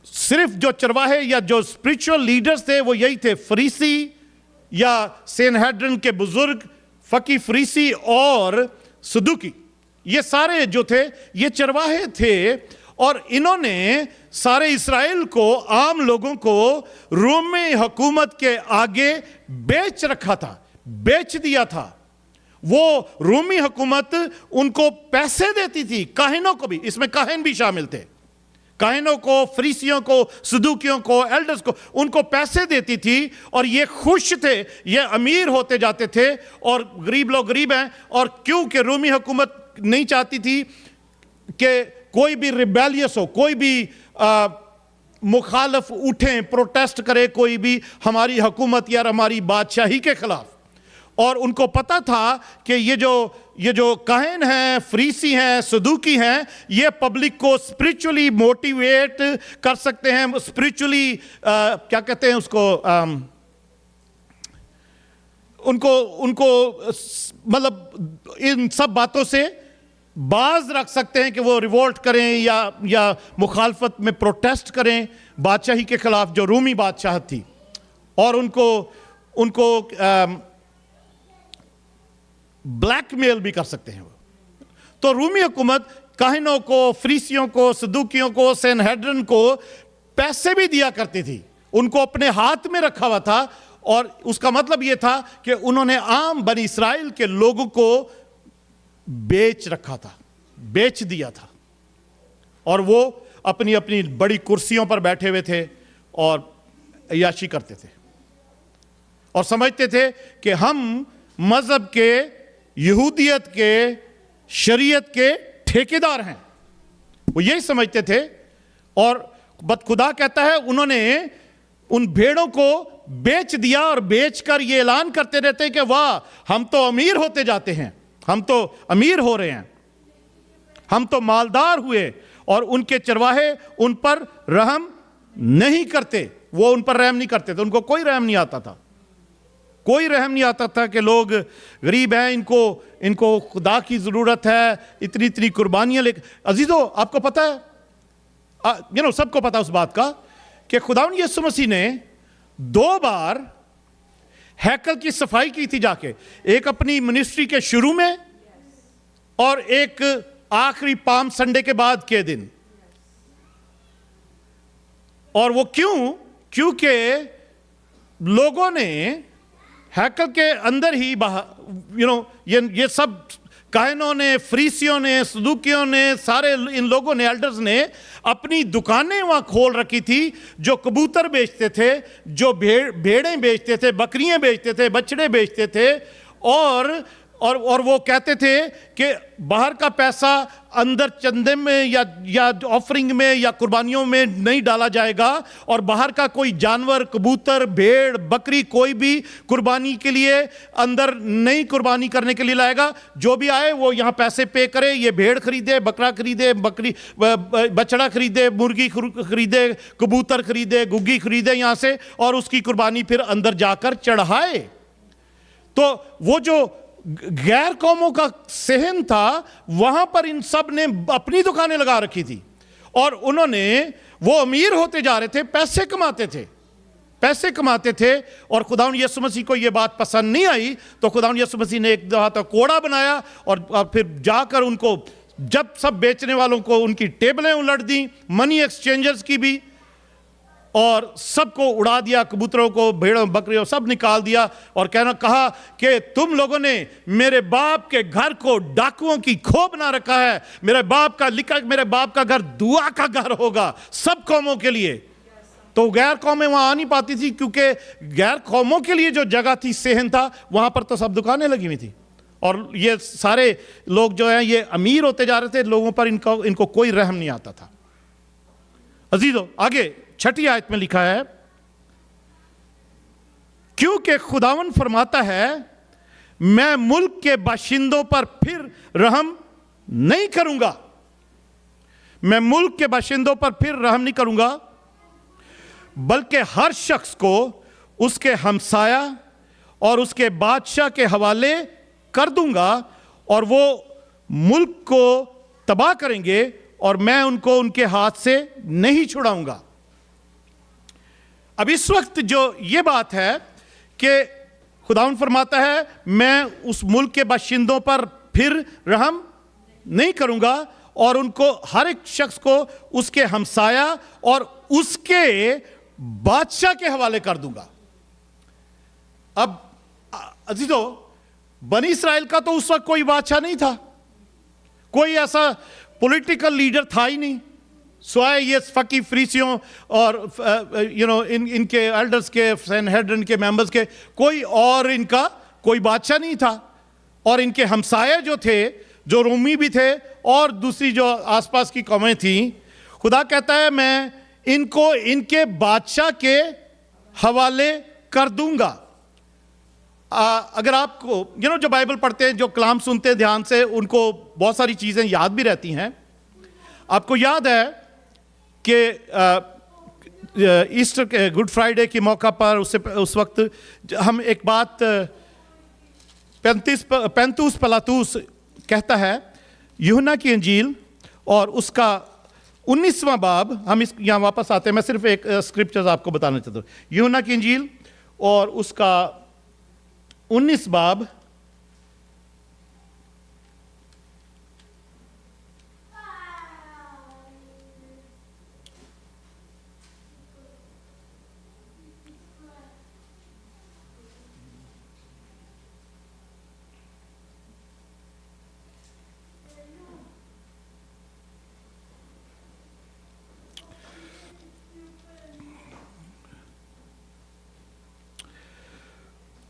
सिर्फ जो चरवाहे या जो स्पिरिचुअल लीडर्स थे वो यही थे, फरीसी या सेनहेड्रिन के बुजुर्ग, फकी फरीसी और सदूकी। ये सारे जो थे ये चरवाहे थे, और इन्होंने सारे इस्राएल को, आम लोगों को रोमी हुकूमत के आगे बेच रखा था, बेच दिया था। वो रोमी हुकूमत उनको पैसे देती थी, काहिनों को भी, इसमें काहिन भी शामिल थे, काहिनों को, फरीसियों को, सदूकियों को, एल्डर्स को, उनको पैसे देती थी, और ये खुश थे, ये अमीर होते जाते थे, और गरीब लोग गरीब हैं। और क्योंकि रोमी हुकूमत नहीं चाहती थी कि कोई भी रिबेलियस हो, कोई भी मुखालफ उठे, प्रोटेस्ट करे कोई भी हमारी हुकूमत या हमारी बादशाही के खिलाफ। और उनको पता था कि ये जो काहिन हैं, फरीसी हैं, सदूकी हैं, ये पब्लिक को स्पिरिचुअली मोटिवेट कर सकते हैं, स्पिरिचुअली क्या कहते हैं उसको, उनको मतलब इन सब बातों से बाज रख सकते हैं कि वो रिवोल्ट करें या मुखालफत में प्रोटेस्ट करें बादशाही के खिलाफ, जो रूमी बादशाह थी। और उनको ब्लैकमेल भी कर सकते हैं। तो रूमी हुकूमत काहिनों को, फरीसियों को, सदूकियों को, सेनहेड्रिन को पैसे भी दिया करती थी, उनको अपने हाथ में रखा हुआ था। और उसका मतलब यह था कि उन्होंने आम बनी इस्राएल के लोगों को बेच रखा था, बेच दिया था, और वो अपनी अपनी बड़ी कुर्सियों पर बैठे हुए थे और अय्याशी करते थे, और समझते थे कि हम मजहब के, यहूदियत के, शरीयत के ठेकेदार हैं, वो यही समझते थे। और बदखुदा कहता है उन्होंने उन भेड़ों को बेच दिया, और बेचकर ये ऐलान करते रहते हैं कि वाह हम तो अमीर होते जाते हैं, हम तो अमीर हो रहे हैं, हम तो मालदार हुए। और उनके चरवाहे उन पर रहम नहीं करते, वो उन पर रहम नहीं करते थे, उनको कोई रहम नहीं आता था, कोई रहम नहीं आता था कि लोग गरीब हैं, इनको खुदा की ज़रूरत है, इतनी इतनी कुर्बानियाँ ले। अजीज़ों आपको पता है, सबको पता उस बात का कि खुदावंद यीशु मसीह ने 2 बार हैकल की सफाई की थी जाके, एक अपनी मिनिस्ट्री के शुरू में और एक आखिरी पाम संडे के बाद के दिन। और वो क्योंकि लोगों ने हैकल के अंदर ही ये सब काहनों ने, फरीसियों ने, सदूकियों ने, सारे इन लोगों ने, एल्डर्स ने अपनी दुकानें वहां खोल रखी थी। जो कबूतर बेचते थे, जो भेड़ें बेचते थे, बकरियां बेचते थे, बछड़े बेचते थे, और वो कहते थे कि बाहर का पैसा अंदर चंदे में या ऑफरिंग में या कुर्बानियों में नहीं डाला जाएगा, और बाहर का कोई जानवर, कबूतर, भेड़, बकरी, कोई भी कुर्बानी के लिए अंदर नहीं कुर्बानी करने के लिए लाएगा। जो भी आए वो यहाँ पैसे पे करे, ये भेड़ खरीदे, बकरा खरीदे, बछड़ा खरीदे, मुर्गी खरीदे, कबूतर खरीदे, गुग्गी खरीदे यहाँ से, और उसकी कुर्बानी फिर अंदर जाकर चढ़ाए। तो वो जो गैर कौमों का सहन था, वहां पर इन सब ने अपनी दुकानें लगा रखी थी, और वो अमीर होते जा रहे थे, पैसे कमाते थे। और खुदावंद यीशु मसीह को यह बात पसंद नहीं आई, तो खुदावंद यीशु मसीह ने एक दफा तो कोड़ा बनाया, और फिर जाकर उनको, जब सब बेचने वालों को उनकी टेबलें उलट दी, मनी एक्सचेंजर्स की भी, और सबको उड़ा दिया, कबूतरों को, भेड़ों, बकरियों सब निकाल दिया, और कहा कि तुम लोगों ने मेरे बाप के घर को डाकुओं की खो बना रखा है। मेरे बाप का घर दुआ का घर होगा सब कौमों के लिए। तो गैर कौमें वहां आ नहीं पाती थी, क्योंकि गैर कौमों के लिए जो जगह थी, सहन था, वहां पर तो सब दुकानें लगी हुई थी। और ये सारे लोग जो हैं ये अमीर होते जा रहे थे, लोगों पर इनको कोई रहम नहीं आता था। अजीजों, आगे 6ठी आयत में लिखा है, क्योंकि खुदावन फरमाता है, मैं मुल्क के बाशिंदों पर फिर रहम नहीं करूंगा। मैं मुल्क के बाशिंदों पर फिर रहम नहीं करूंगा, बल्कि हर शख्स को उसके हमसाया और उसके बादशाह के हवाले कर दूंगा, और वो मुल्क को तबाह करेंगे, और मैं उनको उनके हाथ से नहीं छुड़ाऊंगा। अब इस वक्त जो ये बात है कि खुदावंद फरमाता है, मैं उस मुल्क के बाशिंदों पर फिर रहम नहीं करूंगा, और उनको, हर एक शख्स को उसके हमसाया और उसके बादशाह के हवाले कर दूंगा। अब अजीजों, बनी इस्राएल का तो उस वक्त कोई बादशाह नहीं था, कोई ऐसा पॉलिटिकल लीडर था ही नहीं, स्वाय ये फकी फरीसियों और इनके एल्डर्स के, सैनहेड्रिन के मेंबर्स के, कोई और इनका कोई बादशाह नहीं था। और इनके हमसाये जो थे, जो रोमी भी थे, और दूसरी जो आसपास की कौमें थी, खुदा कहता है मैं इनको इनके बादशाह के हवाले कर दूंगा। अगर आपको जो बाइबल पढ़ते हैं, जो कलाम सुनते हैं ध्यान से, उनको बहुत सारी चीजें याद भी रहती हैं। आपको याद है कि ईस्टर के, गुड फ्राइडे के मौका पर, उस वक्त हम एक बात, पैंतूस पिलातुस कहता है, यूहन्ना की इंजील और उसका 19वां बाब, हम यहाँ वापस आते हैं, मैं सिर्फ एक स्क्रिप्चर्स आपको बताना चाहता हूँ। यूहन्ना की इंजील और उसका 19 बाब,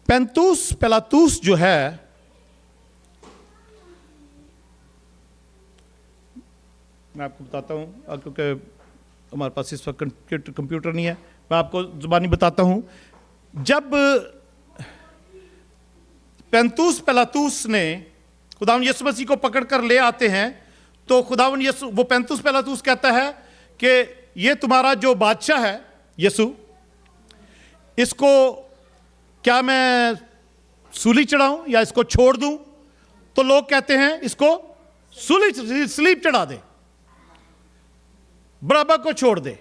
पैंतूस पिलातुस जो है, मैं आपको बताता हूं, क्योंकि हमारे पास इस वक्त कंप्यूटर नहीं है, मैं आपको जुबानी बताता हूं। जब पैंतूस पिलातुस ने खुदावंद यीशु मसीह को पकड़ कर ले आते हैं, तो खुदावंद यीशु, वो पैंतूस पिलातुस कहता है कि ये तुम्हारा जो बादशाह है यीशु, इसको क्या मैं सूली चढ़ाऊं या इसको छोड़ दूं? तो लोग कहते हैं इसको स्लीप चढ़ा दे, बराबर को छोड़ दे।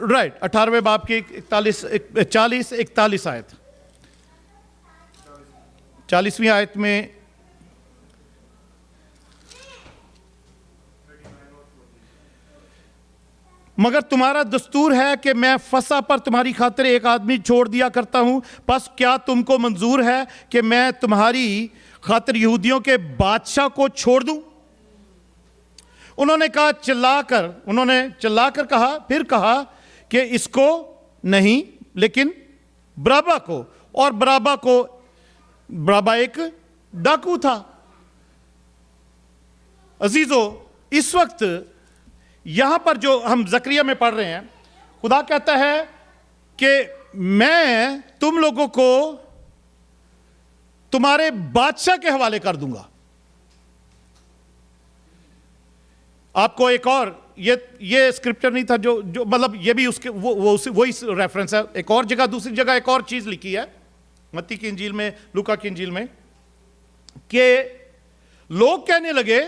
राइट, 18वें बाब की 40-41 आयत, 40वीं आयत में मगर तुम्हारा दस्तूर है कि मैं फसा पर तुम्हारी खातिर एक आदमी छोड़ दिया करता हूं, बस क्या तुमको मंजूर है कि मैं तुम्हारी खातिर यहूदियों के बादशाह को छोड़ दूं? उन्होंने चिल्लाकर कहा, फिर कहा कि इसको नहीं, लेकिन बराबा को। और बराबा एक डाकू था। अजीजों, इस वक्त यहां पर जो हम जकरिया में पढ़ रहे हैं, खुदा कहता है कि मैं तुम लोगों को तुम्हारे बादशाह के हवाले कर दूंगा। आपको एक और ये स्क्रिप्चर नहीं था जो मतलब ये भी उसके वही रेफरेंस है। एक और जगह, दूसरी जगह एक और चीज लिखी है मत्ती की इंजील में, लूका की इंजील में, कि लोग कहने लगे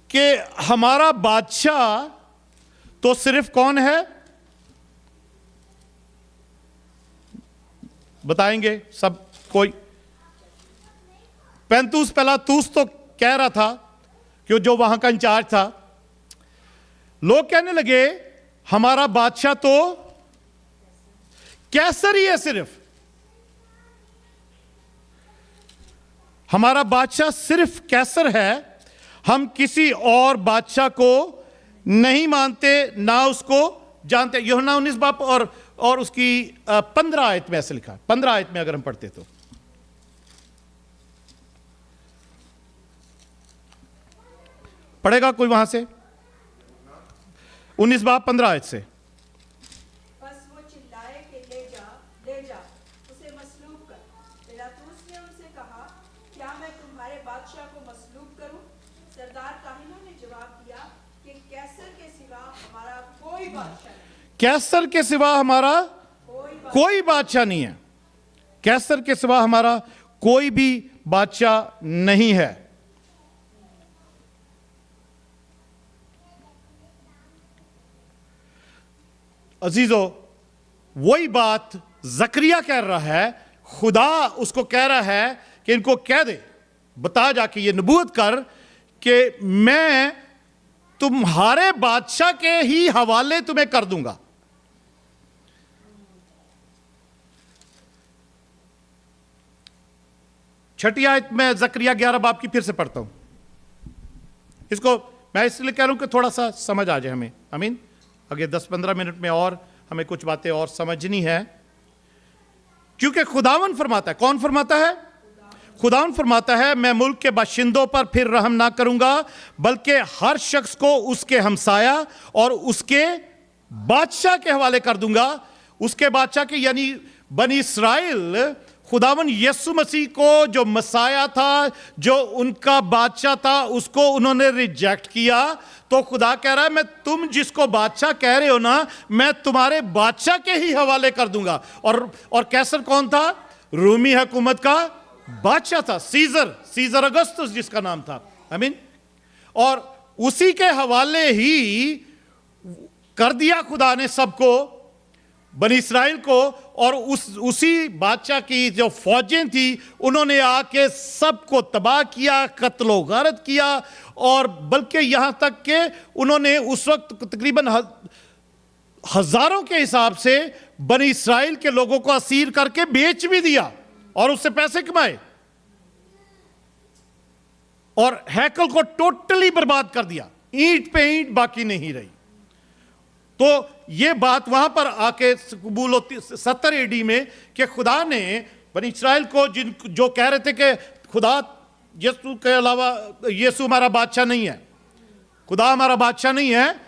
कि हमारा बादशाह तो सिर्फ कौन है? बताएंगे सब कोई। पेंतुस पिलातुस तो कह रहा था कि जो वहां का इंचार्ज था। लोग कहने लगे हमारा बादशाह तो कैसर ही है, सिर्फ हमारा बादशाह सिर्फ कैसर है, हम किसी और बादशाह को नहीं मानते ना उसको जानते। यूहन्ना 19 बाब और उसकी 15 आयत में ऐसे लिखा है। 15 आयत में अगर हम पढ़ते तो पढ़ेगा कोई वहां से? 19 बाब 15 आयत से। बस वो चिल्लाए कि ले जा, उसे मसलूब कर। पिलातुस ने उनसे कहा, क्या मैं तुम्हारे बादशाह को मसलूब करूं? सरदार काहिनों ने जवाब दिया कि कैसर के सिवा हमारा कोई बादशाह नहीं। कैसर के सिवा हमारा कोई बादशाह नहीं है। कैसर के सिवा हमारा कोई भी बादशाह नहीं है। अजीजों, वही बात जकरिया कह रहा है। खुदा उसको कह रहा है कि इनको कह दे, बता जाके ये नबूवत कर कि मैं तुम्हारे बादशाह के ही हवाले तुम्हें कर दूंगा। छठी आयत में जकरिया 11 बाब की फिर से पढ़ता हूं। इसको मैं इसलिए कह रहा हूं कि थोड़ा सा समझ आ जाए हमें। आमीन। अगे 10-15 मिनट में और हमें कुछ बातें और समझनी है, क्योंकि खुदावन फरमाता है। कौन फरमाता है? खुदावन फरमाता है, मैं मुल्क के बाशिंदों पर फिर रहम ना करूंगा, बल्कि हर शख्स को उसके हमसाया और उसके बादशाह के हवाले कर दूंगा। उसके बादशाह के यानी बनी इस्राइल, खुदावन यीशु मसीह को जो मसाया था, जो उनका बादशाह था, उसको उन्होंने रिजेक्ट किया। तो खुदा कह रहा है, मैं तुम जिसको बादशाह कह रहे हो ना, मैं तुम्हारे बादशाह के ही हवाले कर दूंगा। और कैसर कौन था? रोमी हुकूमत का बादशाह था, सीजर अगस्तुस जिसका नाम था। आमीन। और उसी के हवाले ही कर दिया खुदा ने सबको, बनी इस्राइल को। और उसी बादशाह की जो फौजें थी, उन्होंने आके सबको तबाह किया, कत्लो गारत किया। और बल्कि यहां तक कि उन्होंने उस वक्त तकरीबन हजारों के हिसाब से बनी इस्राइल के लोगों को असीर करके बेच भी दिया और उससे पैसे कमाए, और हैकल को टोटली बर्बाद कर दिया, ईंट पे ईंट बाकी नहीं रही। तो ये बात वहां पर आके कबूल होती 70 एडी में कि खुदा ने बनी इस्राइल को जो कह रहे थे कि खुदा यीशु के अलावा यीशु हमारा बादशाह नहीं है, खुदा हमारा बादशाह नहीं है,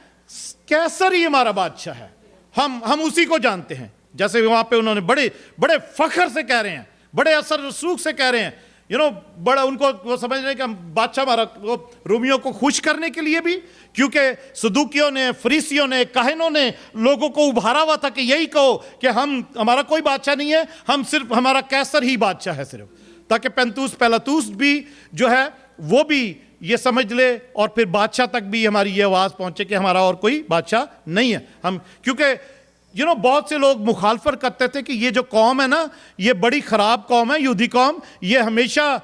कैसर ही हमारा बादशाह है, हम उसी को जानते हैं। जैसे वहां पे उन्होंने बड़े बड़े फख्र से कह रहे हैं, बड़े असर रसूख से कह रहे हैं, बड़ा उनको वो समझ रहे हैं कि हम बादशाह हमारा, वो रोमियों को खुश करने के लिए भी, क्योंकि सदूकियों ने, फरीसियों ने, काहिनों ने लोगों को उभारा हुआ था कि यही कहो कि हमारा कोई बादशाह नहीं है, हम सिर्फ हमारा कैसर ही बादशाह है सिर्फ, ताकि पेंतुस पिलातुस भी जो है वो भी ये समझ ले और फिर बादशाह तक भी हमारी ये आवाज़ पहुंचे कि हमारा और कोई बादशाह नहीं है। हम क्योंकि बहुत से लोग मुखालफत करते थे कि ये जो कौम है ना, ये बड़ी ख़राब कौम है, यहूदी कौम, ये हमेशा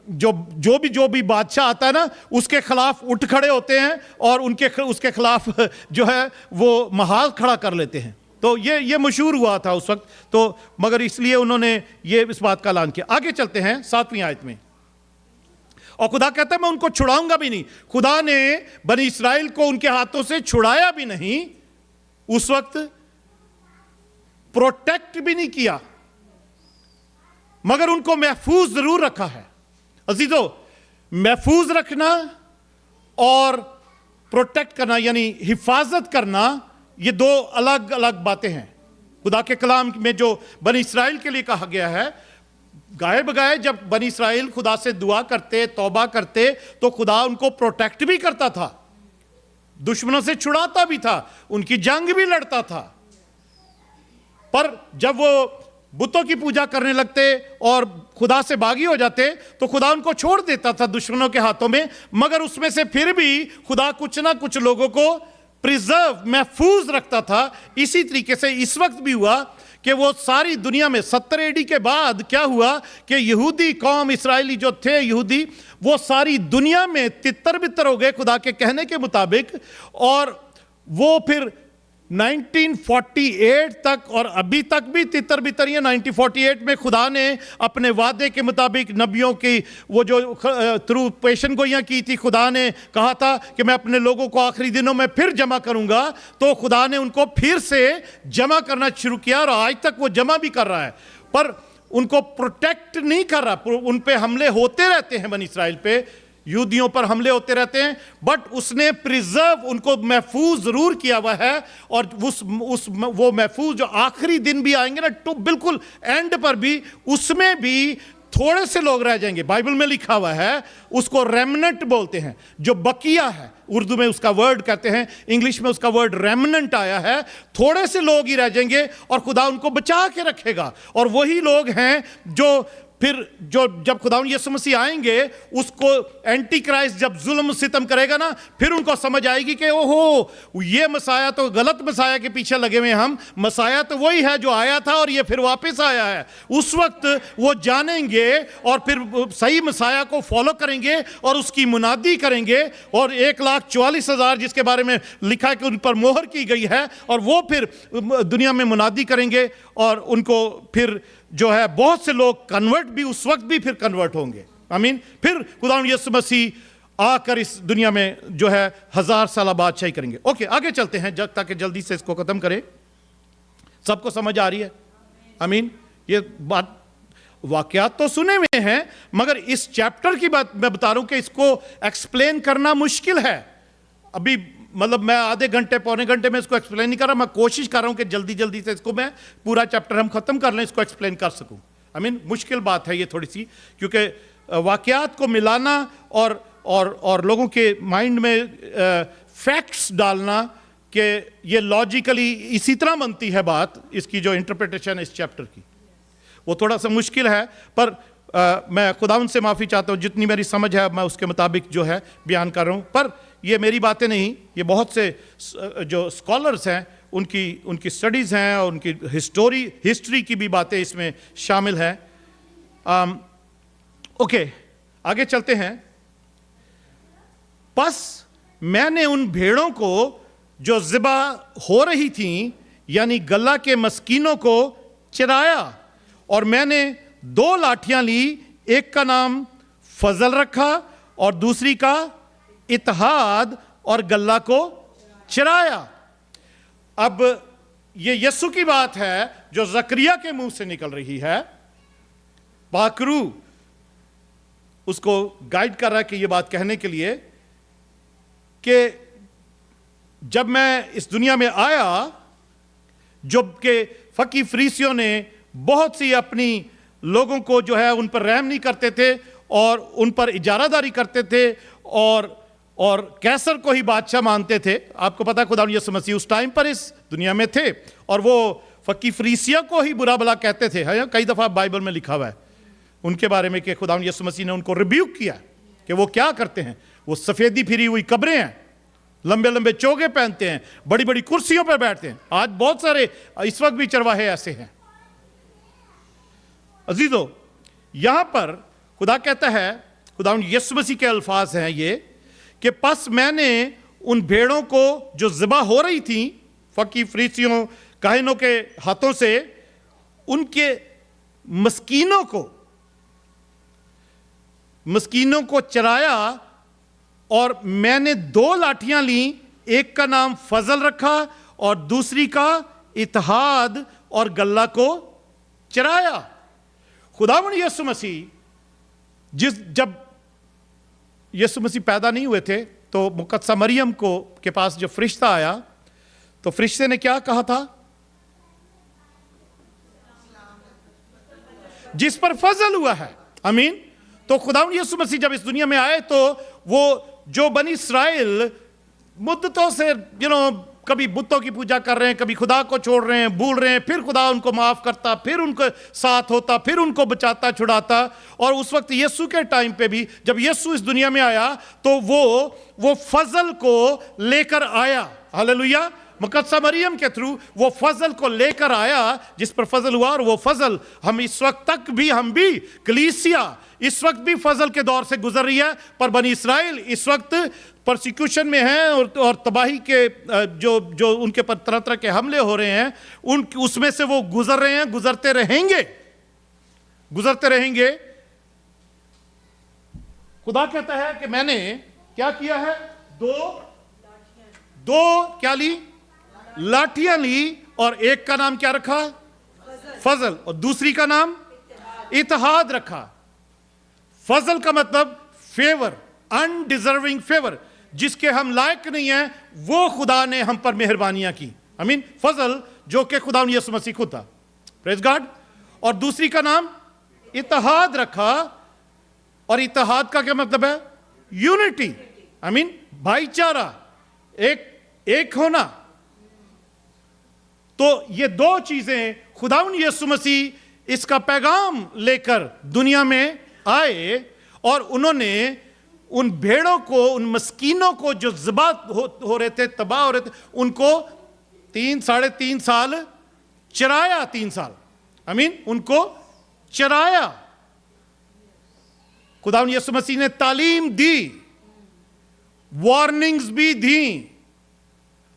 जो भी बादशाह आता है ना, उसके खिलाफ उठ खड़े होते हैं और उसके खिलाफ जो है वो महाल खड़ा कर लेते हैं। तो ये मशहूर हुआ था उस वक्त, तो मगर इसलिए उन्होंने ये इस बात का ऐलान किया। आगे चलते हैं 7वीं आयत में। और खुदा कहता है मैं उनको छुड़ाऊंगा भी नहीं। खुदा ने बनी इस्राएल को उनके हाथों से छुड़ाया भी नहीं, उस वक्त प्रोटेक्ट भी नहीं किया, मगर उनको महफूज जरूर रखा है। अजीजों, महफूज रखना और प्रोटेक्ट करना यानी हिफाजत करना, ये दो अलग अलग बातें हैं। खुदा के कलाम में जो बनी इस्राएल के लिए कहा गया है, गाए बगाए जब बनी इस्राएल खुदा से दुआ करते, तौबा करते, तो खुदा उनको प्रोटेक्ट भी करता था, दुश्मनों से छुड़ाता भी था, उनकी जंग भी लड़ता था। पर जब वो बुतों की पूजा करने लगते और खुदा से बागी हो जाते, तो खुदा उनको छोड़ देता था दुश्मनों के हाथों में। मगर उसमें से फिर भी खुदा कुछ ना कुछ लोगों को प्रिजर्व, महफूज रखता था। इसी तरीके से इस वक्त भी हुआ कि वो सारी दुनिया में 70 AD के बाद क्या हुआ कि यहूदी कौम, इसराइली जो थे यहूदी, वो सारी दुनिया में तितर बितर हो गए खुदा के कहने के मुताबिक। और वो फिर 1948 तक, और अभी तक भी तितर बितर ही है। 1948 में खुदा ने अपने वादे के मुताबिक नबियों की वो जो थ्रू पेशन गोइयां की थी, खुदा ने कहा था कि मैं अपने लोगों को आखिरी दिनों में फिर जमा करूंगा। तो खुदा ने उनको फिर से जमा करना शुरू किया और आज तक वो जमा भी कर रहा है, पर उनको प्रोटेक्ट नहीं कर रहा। उन पे हमले होते रहते हैं, बनी इस्राएल पे, यहूदियों पर हमले होते रहते हैं, बट उसने प्रिजर्व, उनको महफूज जरूर किया हुआ है। और वो महफूज जो आखिरी दिन भी आएंगे ना, तो बिल्कुल एंड पर भी, उसमें भी थोड़े से लोग रह जाएंगे। बाइबल में लिखा हुआ है, उसको रेमनेंट बोलते हैं, जो बकिया है। उर्दू में उसका वर्ड कहते हैं, इंग्लिश में उसका वर्ड रेमनेंट आया है। थोड़े से लोग ही रह जाएंगे और खुदा उनको बचा के रखेगा। और वही लोग हैं जो फिर जब खुदा यीशु मसीह आएंगे, उसको एंटी क्राइस्ट जब जुल्म सितम करेगा ना, फिर उनको समझ आएगी कि ओहो, ये मसाया तो गलत मसाया के पीछे लगे हुए हम, मसाया तो वही है जो आया था और ये फिर वापस आया है। उस वक्त वो जानेंगे और फिर सही मसाया को फॉलो करेंगे और उसकी मुनादी करेंगे। और 1,44,000 जिसके बारे में लिखा है कि उन पर मोहर की गई है, और वो फिर दुनिया में मुनादी करेंगे और उनको फिर जो है बहुत से लोग कन्वर्ट भी उस वक्त भी फिर कन्वर्ट होंगे। आमीन। फिर खुदा यीशु मसीह आकर इस दुनिया में जो है 1000 साल बादशाही करेंगे। ओके, आगे चलते हैं ताकि जल्दी से इसको खत्म करें। सबको समझ आ रही है? आमीन। ये बात वाकयात तो सुने हुए हैं, मगर इस चैप्टर की बात मैं बता रहा हूं कि इसको एक्सप्लेन करना मुश्किल है। अभी मतलब मैं आधे घंटे पौने घंटे में इसको एक्सप्लेन नहीं कर रहा, मैं कोशिश कर रहा हूं कि जल्दी जल्दी से इसको मैं पूरा चैप्टर हम खत्म कर लें, इसको एक्सप्लेन कर सकूं। आई मीन मुश्किल बात है ये थोड़ी सी, क्योंकि वाकयात को मिलाना और लोगों के माइंड में फैक्ट्स डालना कि ये लॉजिकली इसी तरह बनती है बात, इसकी जो इंटरप्रिटेशन है इस चैप्टर की, वो थोड़ा सा मुश्किल है। पर मैं खुदावंद से माफ़ी चाहता हूँ, जितनी मेरी समझ है मैं उसके मुताबिक जो है बयान कर रहा हूँ। पर ये मेरी बातें नहीं, ये बहुत से जो स्कॉलर्स हैं उनकी स्टडीज़ हैं और उनकी हिस्ट्री की भी बातें इसमें शामिल हैं। ओके, आगे चलते हैं। बस मैंने उन भेड़ों को जो ज़िबा हो रही थी, यानी गल्ला के मस्कीनों को चराया, और मैंने 2 लाठियां ली, एक का नाम फजल रखा और दूसरी का इत्तेहाद, और गल्ला को चराया। अब ये यीशु की बात है जो जकरिया के मुंह से निकल रही है। पाकरू उसको गाइड कर रहा है कि ये बात कहने के लिए कि जब मैं इस दुनिया में आया, जब के फकी फरीसियों ने बहुत सी अपनी लोगों को जो है उन पर रहम नहीं करते थे और उन पर इजारादारी करते थे और कैसर को ही बादशाह मानते थे। आपको पता है खुदा यीशु मसीह उस टाइम पर इस दुनिया में थे और वो फकी फरीसिया को ही बुरा भला कहते थे। है कई दफ़ा बाइबल में लिखा हुआ है उनके बारे में कि खुदा यीशु मसीह ने उनको रिब्यूक किया कि वो क्या करते हैं। वो सफ़ेदी फिरी हुई कब्रें हैं, लंबे लंबे चोगे पहनते हैं, बड़ी बड़ी कुर्सियों पर बैठते हैं। आज बहुत सारे इस वक्त भी चरवाहे ऐसे हैं। अजीजों, यहां पर खुदा कहता है खुदावंद यीशु मसीह के अल्फाज हैं ये कि बस मैंने उन भेड़ों को जो ज़िबा हो रही थी फकी फरीसियों काहिनों के हाथों से, उनके मस्कीनों को चराया, और मैंने 2 लाठियां ली, एक का नाम फजल रखा और दूसरी का इत्तेहाद, और गल्ला को चराया। खुदावंद यीशु मसीह जब यीशु मसीह पैदा नहीं हुए थे तो मुकद्दसा मरियम के पास जो फरिश्ता आया, तो फरिश्ते ने क्या कहा था? जिस पर फजल हुआ है। आमीन। तो खुदावंद यीशु मसीह जब इस दुनिया में आए तो वो जो बनी इस्राएल मुद्दतों से कभी बुतों की पूजा कर रहे हैं, कभी खुदा को छोड़ रहे हैं, भूल रहे हैं, फिर खुदा उनको माफ करता, फिर उनके साथ होता, फिर उनको बचाता छुड़ाता। और उस वक्त यीशु के टाइम पे भी जब यीशु इस दुनिया में आया तो वो फजल को लेकर आया। हालेलुया। मुकद्दसा मरियम के थ्रू वो फजल को लेकर आया, जिस पर फजल हुआ। और वो फजल हम इस वक्त तक भी, हम भी कलीसिया इस वक्त भी फजल के दौर से गुजर रही है। पर बनी इस्राएल इस वक्त परसिक्यूशन में है और तबाही के जो उनके पर तरह तरह के हमले हो रहे हैं, उसमें से वो गुजर रहे हैं, गुजरते रहेंगे। खुदा कहता है कि मैंने क्या किया है? दो क्या ली? लाठियां ली, और एक का नाम क्या रखा? फजल, और दूसरी का नाम इत्तेहाद रखा। फजल का मतलब फेवर, अनडिजर्विंग फेवर, जिसके हम लायक नहीं हैं, वो खुदा ने हम पर मेहरबानियां की। आमीन। फजल जो कि खुदा यीशु मसीह खुद था। Praise God. और दूसरी का नाम इत्तेहाद रखा, और इत्तेहाद का क्या मतलब है? यूनिटी। आमीन। भाईचारा, एक होना। तो ये 2 चीजें खुदावंद यीशु मसीह इसका पैगाम लेकर दुनिया में आए, और उन्होंने उन भेड़ों को, उन मस्कीनों को जो ज़िबा हो रहे थे, तबाह हो रहे थे, उनको 3-3.5 साल चराया। 3 साल। आमीन। उनको चराया। खुदावंद यीशु मसीह ने तालीम दी, वार्निंग्स भी दी,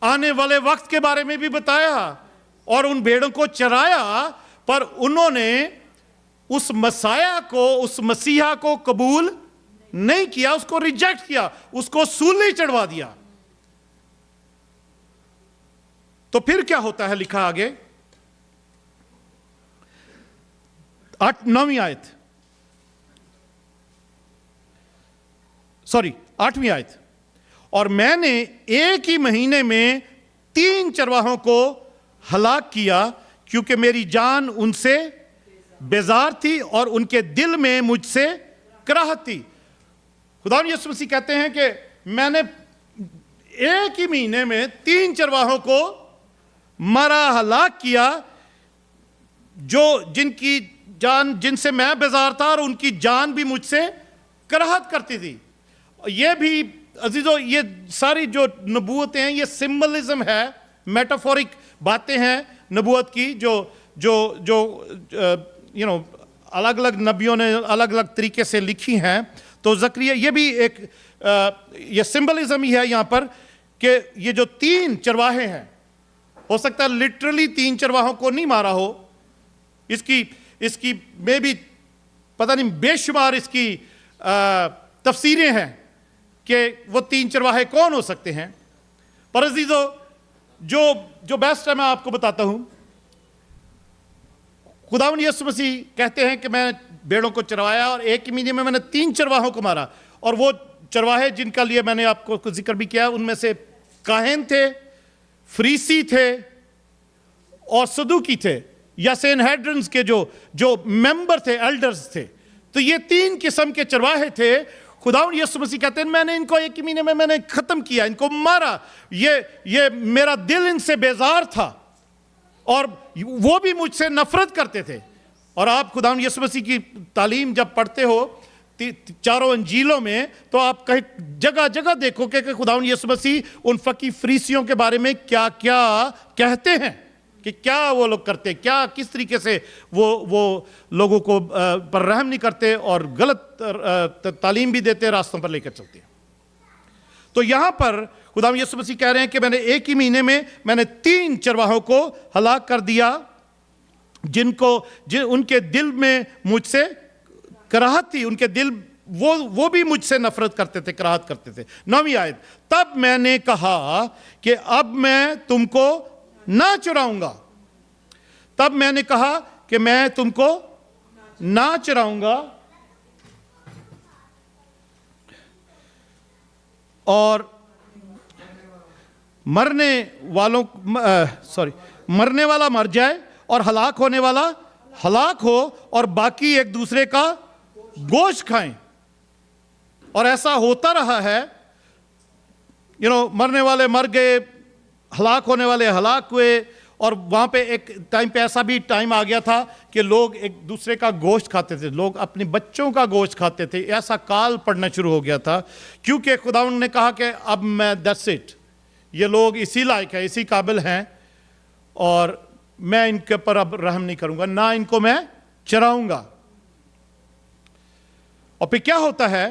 आने वाले वक्त के बारे में भी बताया, और उन भेड़ों को चराया। पर उन्होंने उस मसाया को, उस मसीहा को कबूल नहीं किया, उसको रिजेक्ट किया, उसको सूली चढ़वा दिया। तो फिर क्या होता है? लिखा आगे 8वीं आयत। और मैंने एक ही महीने में 3 चरवाहों को हलाक किया, क्योंकि मेरी जान उनसे बेजार थी और उनके दिल में मुझसे कराहत थी। खुदा यीशु मसीह कहते हैं कि मैंने एक ही महीने में 3 चरवाहों को मारा, हलाक किया, जिनकी जान, जिनसे मैं बेजार था, और उनकी जान भी मुझसे कराहत करती थी। ये भी अजीजों, ये सारी जो नबूवतें हैं, ये सिंबलिज्म है, मेटाफोरिक बातें हैं नबूवत की, जो अलग अलग नबियों ने अलग अलग तरीके से लिखी हैं। तो ज़करिया, ये भी एक ये सिंबलिज्म ही है यहाँ पर, कि ये जो 3 चरवाहे हैं, हो सकता है लिटरली 3 चरवाहों को नहीं मारा हो, इसकी में भी पता नहीं बेशुमार इसकी तफसीरें हैं कि वो 3 चरवाहे कौन हो सकते हैं। पर अजीजों, जो बेस्ट है मैं आपको बताता हूं। खुदावंद यीशु मसीह कहते हैं कि मैं भेड़ों को चरवाया, और एक ही महीने में मैंने 3 चरवाहों को मारा। और वो चरवाहे जिनका लिए मैंने आपको जिक्र भी किया, उनमें से काहिन थे, फरीसी थे और सदूकी थे, या सैनहेड्रिन के जो मेंबर थे, एल्डर्स थे। तो ये 3 किस्म के चरवाहे थे। खुदावंद यीशु मसीह कहते हैं मैंने इनको एक ही महीने में मैंने खत्म किया, इनको मारा। ये मेरा दिल इनसे बेजार था, और वो भी मुझसे नफरत करते थे। और आप खुदावंद यीशु मसीह की तालीम जब पढ़ते हो 4 अंजीलों में, तो आप कहीं जगह जगह देखो कि खुदावंद यीशु मसीह उन फकी फरीसियों के बारे में क्या क्या कहते हैं। कि क्या वो लोग करते, क्या किस तरीके से वो लोगों को पर रहम नहीं करते और गलत तालीम भी देते, रास्तों पर लेकर चलते हैं। तो यहां पर खुदा यीशु मसीह कह रहे हैं कि मैंने एक ही महीने में मैंने 3 चरवाहों को हलाक कर दिया, उनके दिल में मुझसे कराहत थी, उनके दिल वो भी मुझसे नफरत करते थे, कराहत करते थे। 9वीं आयत, तब मैंने कहा कि अब मैं तुमको ना चुराऊंगा, तब मैंने कहा कि मैं तुमको ना चुराऊंगा और मरने वाला मर जाए और हलाक होने वाला हलाक हो और बाकी एक दूसरे का गोश्त खाएं। और ऐसा होता रहा है, मरने वाले मर गए, हलाक होने वाले हलाक हुए, और वहाँ पे एक टाइम पे ऐसा भी टाइम आ गया था कि लोग एक दूसरे का गोश्त खाते थे, लोग अपने बच्चों का गोश्त खाते थे। ऐसा काल पड़ना शुरू हो गया था, क्योंकि खुदावंद ने कहा कि अब मैं दैट्स इट, ये लोग इसी लायक है, इसी काबिल हैं, और मैं इनके पर अब रहम नहीं करूंगा, ना इनको मैं चराऊंगा। और फिर क्या होता है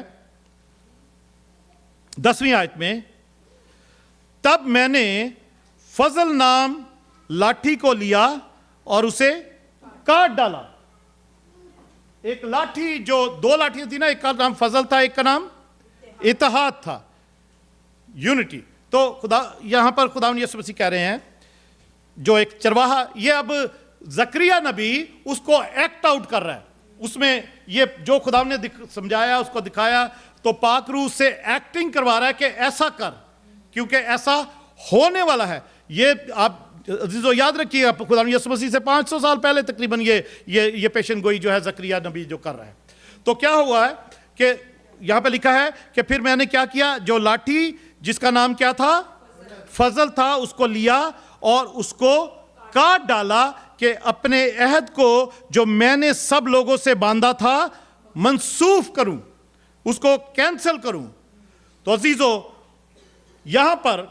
10वीं आयत में, तब मैंने फजल नाम लाठी को लिया और उसे काट डाला। एक लाठी, जो 2 लाठियां थी ना, एक का नाम फजल था, एक का नाम इत्तेहाद था, यूनिटी। तो यहां पर खुदा यीशु मसीह कह रहे हैं, जो एक चरवाहा, ये अब जकरिया नबी उसको एक्ट आउट कर रहा है, उसमें ये जो खुदा ने समझाया उसको दिखाया, तो पाक रूह से एक्टिंग करवा रहा है कि ऐसा कर, क्योंकि ऐसा होने वाला है। ये आप अजीजों याद रखिए, खुदा यीशु मसीह से 500 साल पहले तकरीबन ये पेशन गोई जो है जकरिया नबी जो कर रहा है। तो क्या हुआ है कि यहां पे लिखा है कि फिर मैंने क्या किया, जो लाठी जिसका नाम क्या था, फजल था, उसको लिया और उसको काट डाला कि अपने अहद को जो मैंने सब लोगों से बांधा था मंसूफ करूं, उसको कैंसिल करूं। तो अजीजों यहां पर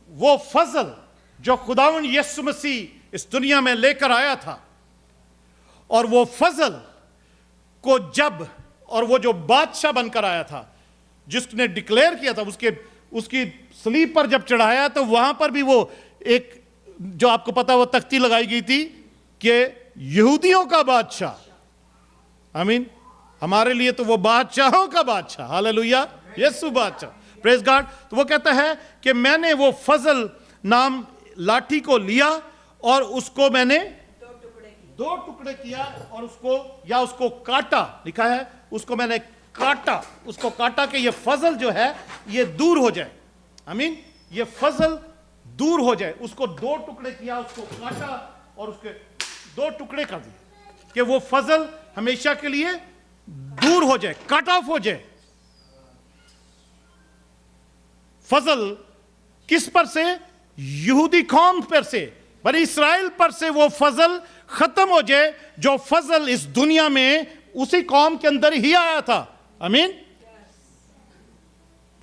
वो फजल जो खुदावंद यीशु मसीह इस दुनिया में लेकर आया था, और वो फजल को जब, और वो जो बादशाह बनकर आया था, जिसने डिक्लेयर किया था, उसकी सलीब पर जब चढ़ाया, तो वहां पर भी वो एक, जो आपको पता, वो तख्ती लगाई गई थी कि यहूदियों का बादशाह। आमीन। हमारे लिए तो वो बादशाहों का बादशाह, हालेलुया, यीशु बादशाह, प्रेज गॉड। तो वो कहता है कि मैंने वो फजल नाम लाठी को लिया और उसको मैंने 2 टुकड़े किया और उसको काटा, लिखा है उसको मैंने काटा, उसको काटा कि ये फजल जो है ये दूर हो जाए। आमीन, ये फजल दूर हो जाए। उसको 2 टुकड़े किया, उसको काटा और उसके 2 टुकड़े कर दिए कि वो फजल हमेशा के लिए दूर हो जाए, कट ऑफ हो जाए। फजल किस पर से? यहूदी कौम पर से, बनी इस्राएल पर से वो फजल खत्म हो जाए, जो फजल इस दुनिया में उसी कौम के अंदर ही आया था। आमीन।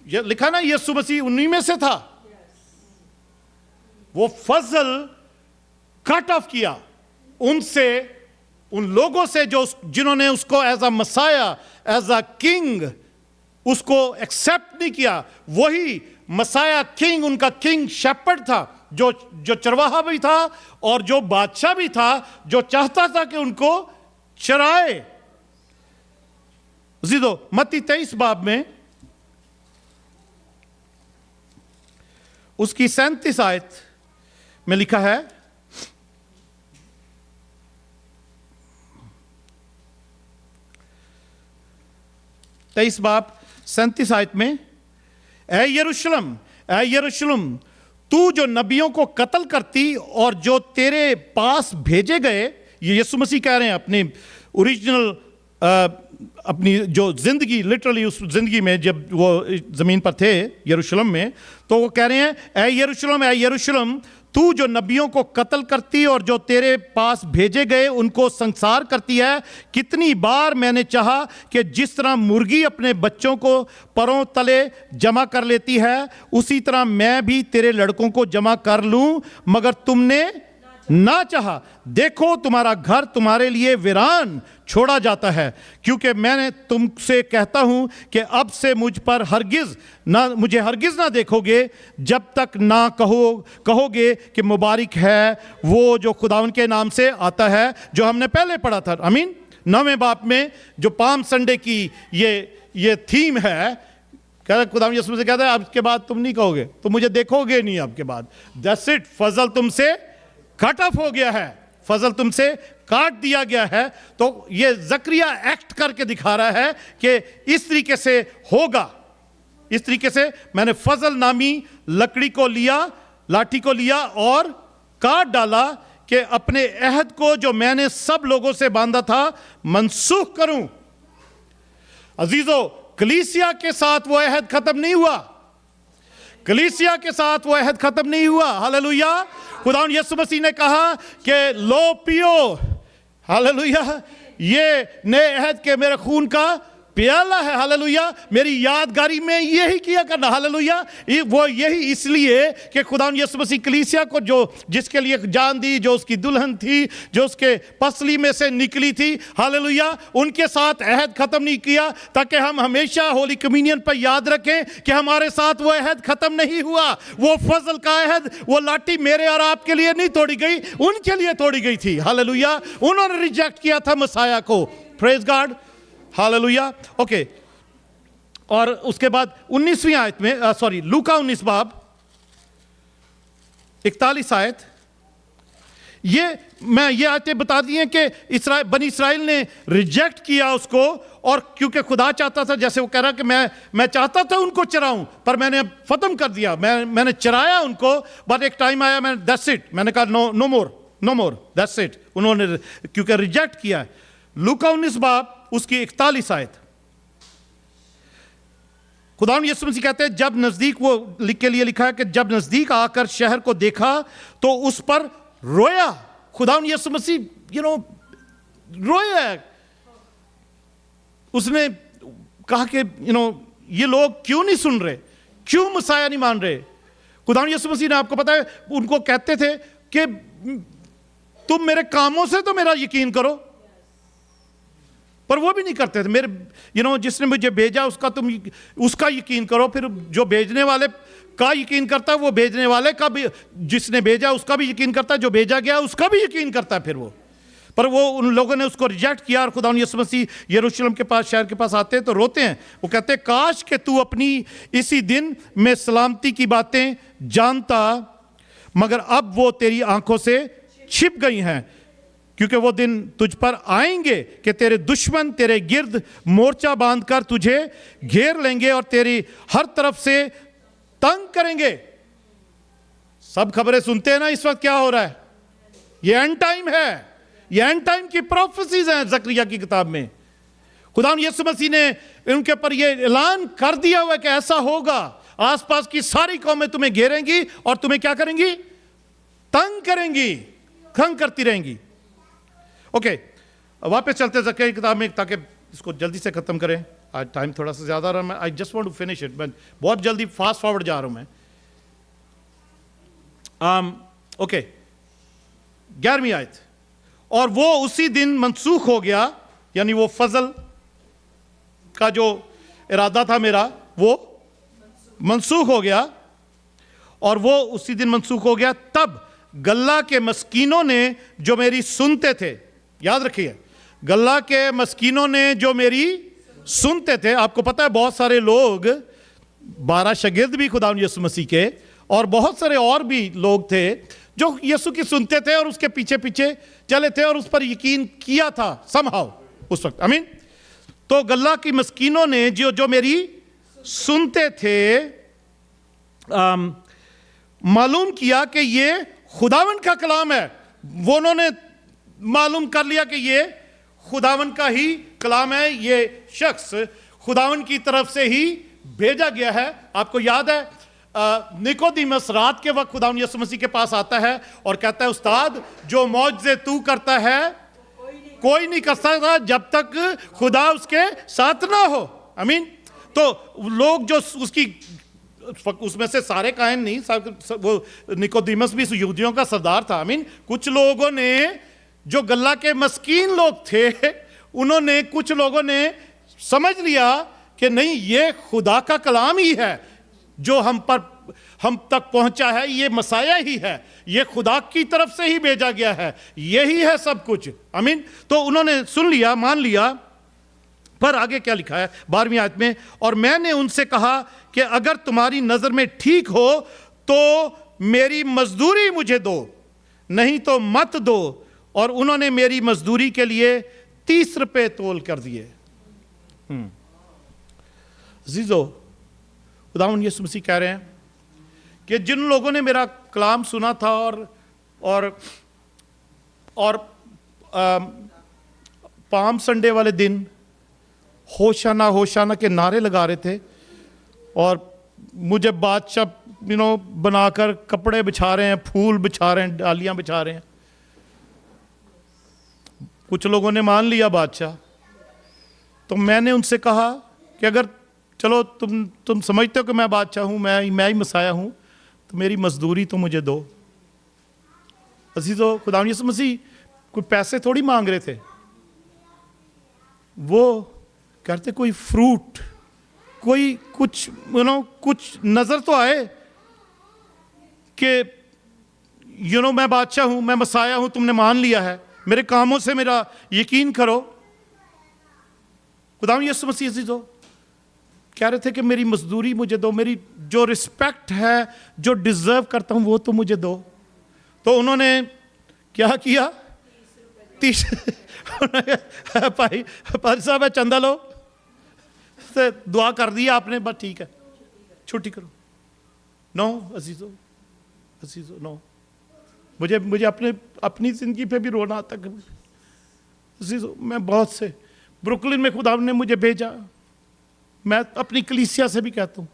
ये लिखा ना, यीशु मसीह उन्हीं में से था। वो फजल कट ऑफ किया उनसे, उन लोगों से जो जिन्होंने उसको as a messiah, as a king उसको एक्सेप्ट नहीं किया। वही मसाया किंग, उनका किंग शेपर्ड था, जो चरवाहा भी था और जो बादशाह भी था, जो चाहता था कि उनको चराए। जीदो मत्ती 23 बाब में उसकी 37 आयत में लिखा है, तेईस बाब 37 आयत में, ऐ यरूशलेम, ऐ यरूशलेम, तू जो नबियों को कत्ल करती और जो तेरे पास भेजे गए, ये यीशु मसीह कह रहे हैं अपने ओरिजिनल अपनी जो ज़िंदगी, लिटरली उस ज़िंदगी में जब वो ज़मीन पर थे यरूशलेम में, तो वो कह रहे हैं, ऐ यरूशलेम, तू जो नबियों को कत्ल करती और जो तेरे पास भेजे गए उनको संसार करती है, कितनी बार मैंने चाहा कि जिस तरह मुर्गी अपने बच्चों को परों तले जमा कर लेती है, उसी तरह मैं भी तेरे लड़कों को जमा कर लूं, मगर तुमने ना चाहा। देखो तुम्हारा घर तुम्हारे लिए वीरान छोड़ा जाता है, क्योंकि मैंने तुमसे कहता हूं कि अब से मुझे हरगिज ना देखोगे, जब तक ना कहोगे कि मुबारक है वो जो खुदावन के नाम से आता है, जो हमने पहले पढ़ा था। आमीन। 9वें बाप में जो पाम संडे की ये थीम है, कहता खुदावन यीशु से कहता है, अब के बाद तुम नहीं कहोगे, तुम मुझे देखोगे नहीं अब के बाद। दैट्स इट, फजल तुमसे कट ऑफ हो गया है, फजल तुमसे काट दिया गया है। तो ये जकरिया एक्ट करके दिखा रहा है कि इस तरीके से होगा, इस तरीके से मैंने फजल नामी लाठी को लिया और काट डाला कि अपने अहद को जो मैंने सब लोगों से बांधा था मनसूख करूं। अजीजों, कलीसिया के साथ वो अहद खत्म नहीं हुआ, कलीसिया के साथ वो अहद खत्म नहीं हुआ। हालेलुया। खुदावंद यीशु मसीह ने कहा कि लो पियो, हालेलुया, ये नए अहद के मेरे खून का प्याला है, हालेलुया, मेरी यादगारी में यही किया करना। हालेलुया। वो यही इसलिए कि खुदावंद यीशु मसीह कलीसिया को जो जिसके लिए जान दी, जो उसकी दुल्हन थी, जो उसके पसली में से निकली थी, हालेलुया, उनके साथ अहद खत्म नहीं किया, ताकि हम हमेशा होली कम्युनियन पर याद रखें कि हमारे साथ वो अहद खत्म नहीं हुआ। वो फजल का अहद, वो लाठी मेरे और आपके लिए नहीं तोड़ी गई, उनके लिए तोड़ी गई थी। हालेलुया। उन्होंने रिजेक्ट किया था मसाया को। Praise God. हालेलुया। ओके। और उसके बाद 19वीं आयत में लूका 19 बाब 41 आयत, ये आयतें बता दी हैं कि बनी इस्राएल ने रिजेक्ट किया उसको, और क्योंकि खुदा चाहता था, जैसे वो कह रहा कि मैं चाहता था उनको चराऊं, पर मैंने अब खत्म कर दिया, मैंने चराया उनको, बट एक टाइम आया, दैट्स इट, मैंने कहा नो मोर, दैट्स इट। उन्होंने क्योंकि रिजेक्ट किया। लूका 19 बाब उसकी 41 आयत, खुदावंद यीशु मसीह कहते हैं, जब नजदीक, वो के लिए लिखा है कि जब नजदीक आकर शहर को देखा तो उस पर रोया। खुदावंद यीशु मसीह रोया। उसने कहा कि ये लोग क्यों नहीं सुन रहे, क्यों मसाया नहीं मान रहे। खुदावंद यीशु मसीह ने, आपको पता है, उनको कहते थे कि तुम मेरे कामों से तो मेरा यकीन करो, पर वो भी नहीं करते थे। मेरे जिसने मुझे भेजा उसका यकीन करो, फिर जो भेजने वाले का यकीन करता है, वो भेजने वाले का भी, जिसने भेजा उसका भी यकीन करता है, जो भेजा गया उसका भी यकीन करता है। फिर पर वो उन लोगों ने उसको रिजेक्ट किया। और खुदावंद यीशु मसीह यरूशलेम के पास, शहर के पास आते हैं तो रोते हैं। वो कहते हैं, काश कि तू अपनी इसी दिन में सलामती की बातें जानता, मगर अब वो तेरी आंखों से छिप गई हैं, क्योंकि वो दिन तुझ पर आएंगे कि तेरे दुश्मन तेरे गिर्द मोर्चा बांधकर तुझे घेर लेंगे और तेरी हर तरफ से तंग करेंगे। सब खबरें सुनते हैं ना इस वक्त क्या हो रहा है, ये एंड टाइम है, ये एंड टाइम की प्रोफेसीज हैं जकरिया की किताब में। खुदावंद यीशु मसीह ने उनके ऊपर ये ऐलान कर दिया हुआ है कि ऐसा होगा, आसपास की सारी कौमें तुम्हें घेरेंगी और तुम्हें क्या करेंगी, तंग करेंगी, तंग करती रहेंगी। ओके, वापस चलते जकरिया की किताब में, ताकि इसको जल्दी से खत्म करें, आज टाइम थोड़ा सा ज्यादा रहा। मैं I just want to finish it, मैं बहुत जल्दी फास्ट फॉरवर्ड जा रहा हूं मैं। ओके, 11वीं आयत, और वो उसी दिन मनसूख हो गया, यानी वो फजल का जो इरादा था मेरा वो मनसूख हो गया, और वो उसी दिन मनसूख हो गया। तब गल्ला के मस्कीनों ने जो मेरी सुनते थे, याद रखिए, गल्ला के मस्कीनों ने जो मेरी सुनते थे। आपको पता है बहुत सारे लोग, 12 शागिर्द भी खुदावंद यीशु मसीह के, और बहुत सारे और भी लोग थे जो यीशु की सुनते थे और उसके पीछे पीछे चले थे और उस पर यकीन किया था समहाउ उस वक्त। आमीन। तो गल्ला की मस्कीनों ने जो मेरी सुनते थे मालूम किया कि ये खुदावंद का कलाम है। वो उन्होंने मालूम कर लिया कि ये खुदावन का ही कलाम है, ये शख्स खुदावन की तरफ से ही भेजा गया है। आपको याद है निकोदेमस रात के वक्त खुदावन यीशु मसीह के पास आता है और कहता है, उस्ताद जो मौजज़े तू करता है कोई नहीं कर सकता जब तक खुदा उसके साथ ना हो। आमीन। तो लोग जो उसकी, उसमें से सारे कायन नहीं, वो निकोदेमस भी यहूदियों का सरदार था। आमीन। कुछ लोगों ने, जो गल्ला के मस्कीन लोग थे, उन्होंने, कुछ लोगों ने समझ लिया कि नहीं, ये खुदा का कलाम ही है जो हम तक पहुंचा है, ये मसाया ही है, ये खुदा की तरफ से ही भेजा गया है, यही है सब कुछ। आमीन। तो उन्होंने सुन लिया, मान लिया। पर आगे क्या लिखा है 12वीं आयत में, और मैंने उनसे कहा कि अगर तुम्हारी नजर में ठीक हो तो मेरी मजदूरी मुझे दो, नहीं तो मत दो। और उन्होंने मेरी मजदूरी के लिए 30 रुपए तोल कर दिए। अजीजों, खुदावंद यीशु मसीह कह रहे हैं कि जिन लोगों ने मेरा कलाम सुना था और पाम संडे वाले दिन होशाना होशाना के नारे लगा रहे थे और मुझे बादशाह बनाकर कपड़े बिछा रहे हैं, फूल बिछा रहे हैं, डालियां बिछा रहे हैं, कुछ लोगों ने मान लिया बादशाह। तो मैंने उनसे कहा कि अगर चलो तुम समझते हो कि मैं बादशाह हूं, मैं ही मसाया हूं, तो मेरी मजदूरी तो मुझे दो। अजीजों, खुदावंद यीशु मसीह कोई पैसे थोड़ी मांग रहे थे, वो कहते कोई फ्रूट, कोई कुछ कुछ नजर तो आए कि मैं बादशाह हूं, मैं मसाया हूं, तुमने मान लिया है, मेरे कामों से मेरा यकीन करो। खुदावंद यीशु मसीह अजीजों कह रहे थे कि मेरी मजदूरी मुझे दो, मेरी जो रिस्पेक्ट है, जो डिजर्व करता हूं, वो तो मुझे दो। तो उन्होंने क्या किया, 30 भाई साहब चंदा लो, से दुआ कर दिया आपने, बस ठीक है, छुट्टी करो। नो अजीजों, नो, मुझे अपनी जिंदगी पे भी रोना आता है अजीजों। मैं बहुत से ब्रुकलिन में खुदा ने मुझे भेजा, मैं अपनी कलीसिया से भी कहता हूं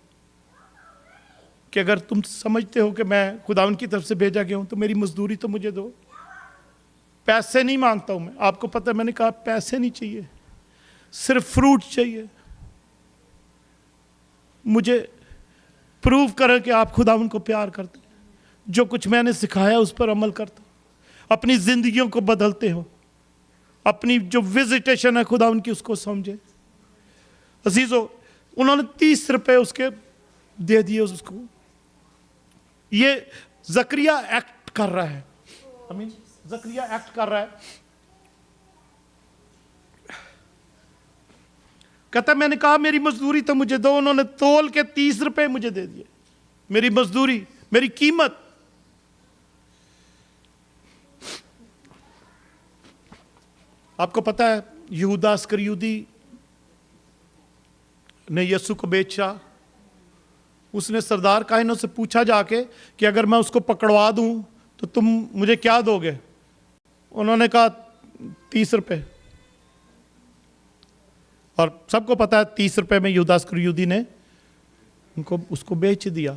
कि अगर तुम समझते हो कि मैं खुदावंद की तरफ से भेजा गया हूं तो मेरी मजदूरी तो मुझे दो। पैसे नहीं मांगता हूं मैं, आपको पता है, मैंने कहा पैसे नहीं चाहिए, सिर्फ फ्रूट चाहिए। मुझे प्रूव करें कि आप खुदावंद को प्यार करते, जो कुछ मैंने सिखाया उस पर अमल करते, अपनी जिंदगियों को बदलते हो, अपनी जो विजिटेशन है खुदावंद की उसको समझे। अजीजों, उन्होंने 30 रुपए उसके दे दिए उसको। ये जकरिया एक्ट कर रहा है। आमीन। जकरिया एक्ट कर रहा है, कहता मैंने कहा मेरी मजदूरी तो मुझे दो। उन्होंने तोल के 30 रुपए मुझे दे दिए, मेरी मजदूरी, मेरी कीमत। आपको पता है यहूदा इस्करियोती ने यीशु को बेचा। उसने सरदार काहिनों से पूछा जाके कि अगर मैं उसको पकड़वा दूं तो तुम मुझे क्या दोगे? उन्होंने कहा 30 रुपए। और सबको पता है 30 रुपए में यहूदा इस्करियोती ने उसको बेच दिया।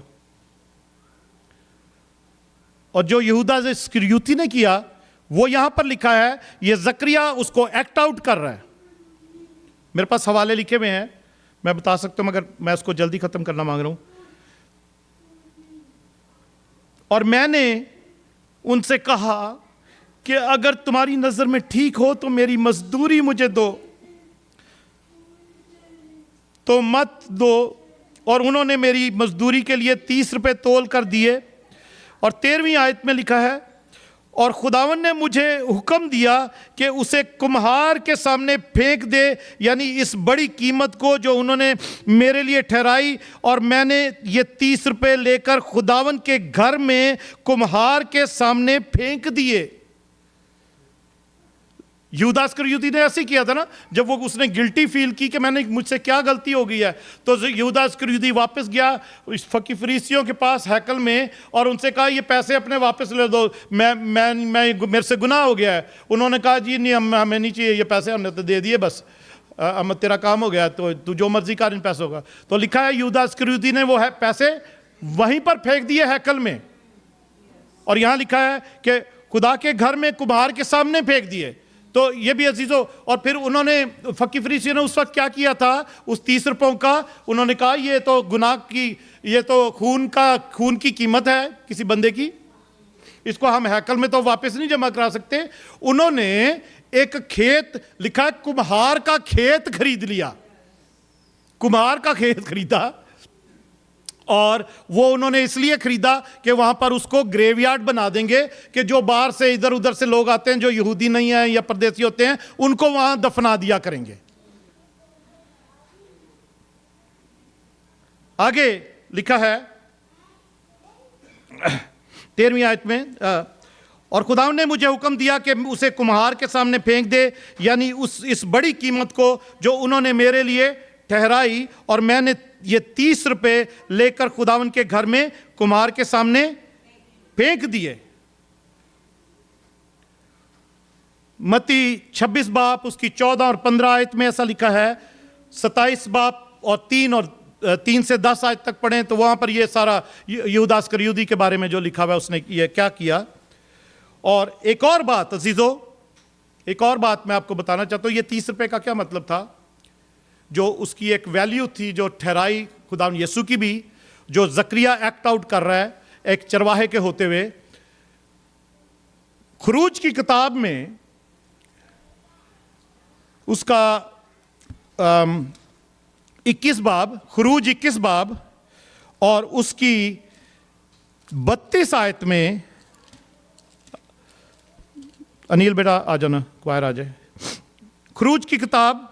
और जो यहूदा इस्करियोती ने किया वो यहां पर लिखा है, ये जकरिया उसको एक्ट आउट कर रहा है। मेरे पास हवाले लिखे हुए हैं, मैं बता सकता हूं, मगर मैं उसको जल्दी खत्म करना मांग रहा हूं। और मैंने उनसे कहा कि अगर तुम्हारी नजर में ठीक हो तो मेरी मजदूरी मुझे दो, तो मत दो। और उन्होंने मेरी मजदूरी के लिए 30 रुपए तोल कर दिए। और 13वीं आयत में लिखा है, और खुदावन ने मुझे हुक्म दिया कि उसे कुम्हार के सामने फेंक दे, यानी इस बड़ी कीमत को जो उन्होंने मेरे लिए ठहराई। और मैंने ये 30 रुपए लेकर खुदावन के घर में कुम्हार के सामने फेंक दिए। यहूदा इस्करियोती ने ऐसे ही किया था ना, जब वो उसने गिल्टी फील की कि मैंने मुझसे क्या गलती हो गई है, तो यहूदा इस्करियोती वापस गया इस फरीसियों के पास हैकल में और उनसे कहा ये पैसे अपने वापस ले दो, मैं मेरे से गुनाह हो गया है। उन्होंने कहा जी नहीं, हमें नहीं चाहिए ये पैसे, हमने तो दे दिए, बस अब तेरा काम हो गया, तो तू जो मर्जी कर इन पैसों का। तो लिखा है यहूदा इस्करियोती ने वो है पैसे वहीं पर फेंक दिए हैकल में, और यहां लिखा है कि खुदा के घर में कुम्हार के सामने फेंक दिए। तो ये भी अजीजों, और फिर उन्होंने फरीसियों ने उस वक्त क्या किया था, उस 30 रुपयों का उन्होंने कहा ये तो गुनाह की, ये तो खून की कीमत है किसी बंदे की, इसको हम हैकल में तो वापस नहीं जमा करा सकते। उन्होंने एक खेत, लिखा है कुम्हार का खेत खरीद लिया, कुम्हार का खेत खरीदा, और वो उन्होंने इसलिए खरीदा कि वहां पर उसको ग्रेवयार्ड बना देंगे कि जो बाहर से इधर उधर से लोग आते हैं जो यहूदी नहीं है या परदेसी होते हैं, उनको वहां दफना दिया करेंगे। आगे लिखा है 13वीं आयत में, और खुदा ने मुझे हुक्म दिया कि उसे कुम्हार के सामने फेंक दे, यानी इस बड़ी कीमत को जो उन्होंने मेरे लिए ठहराई, और मैंने ये 30 रुपए लेकर खुदावन के घर में कुम्हार के सामने फेंक दिए। मत्ती 26 बाब उसकी 14 और 15 आयत में ऐसा लिखा है। 27 बाब और 3 से 10 आयत तक पढ़ें तो वहां पर ये सारा यहूदा इस्करियोती के बारे में जो लिखा हुआ है उसने ये क्या किया। और एक और बात अजीजों, एक और बात मैं आपको बताना चाहता हूं, ये 30 रुपए का क्या मतलब था, जो उसकी एक वैल्यू थी जो ठहराई खुदावन यीशु की भी, जो जकरिया एक्ट आउट कर रहा है एक चरवाहे के होते हुए। खुरूज की किताब में उसका 21 बाब, खुरूज 21 बाब और उसकी 32 आयत में, अनिल बेटा आ जाना, क्वायर आ जाए। खुरूज की किताब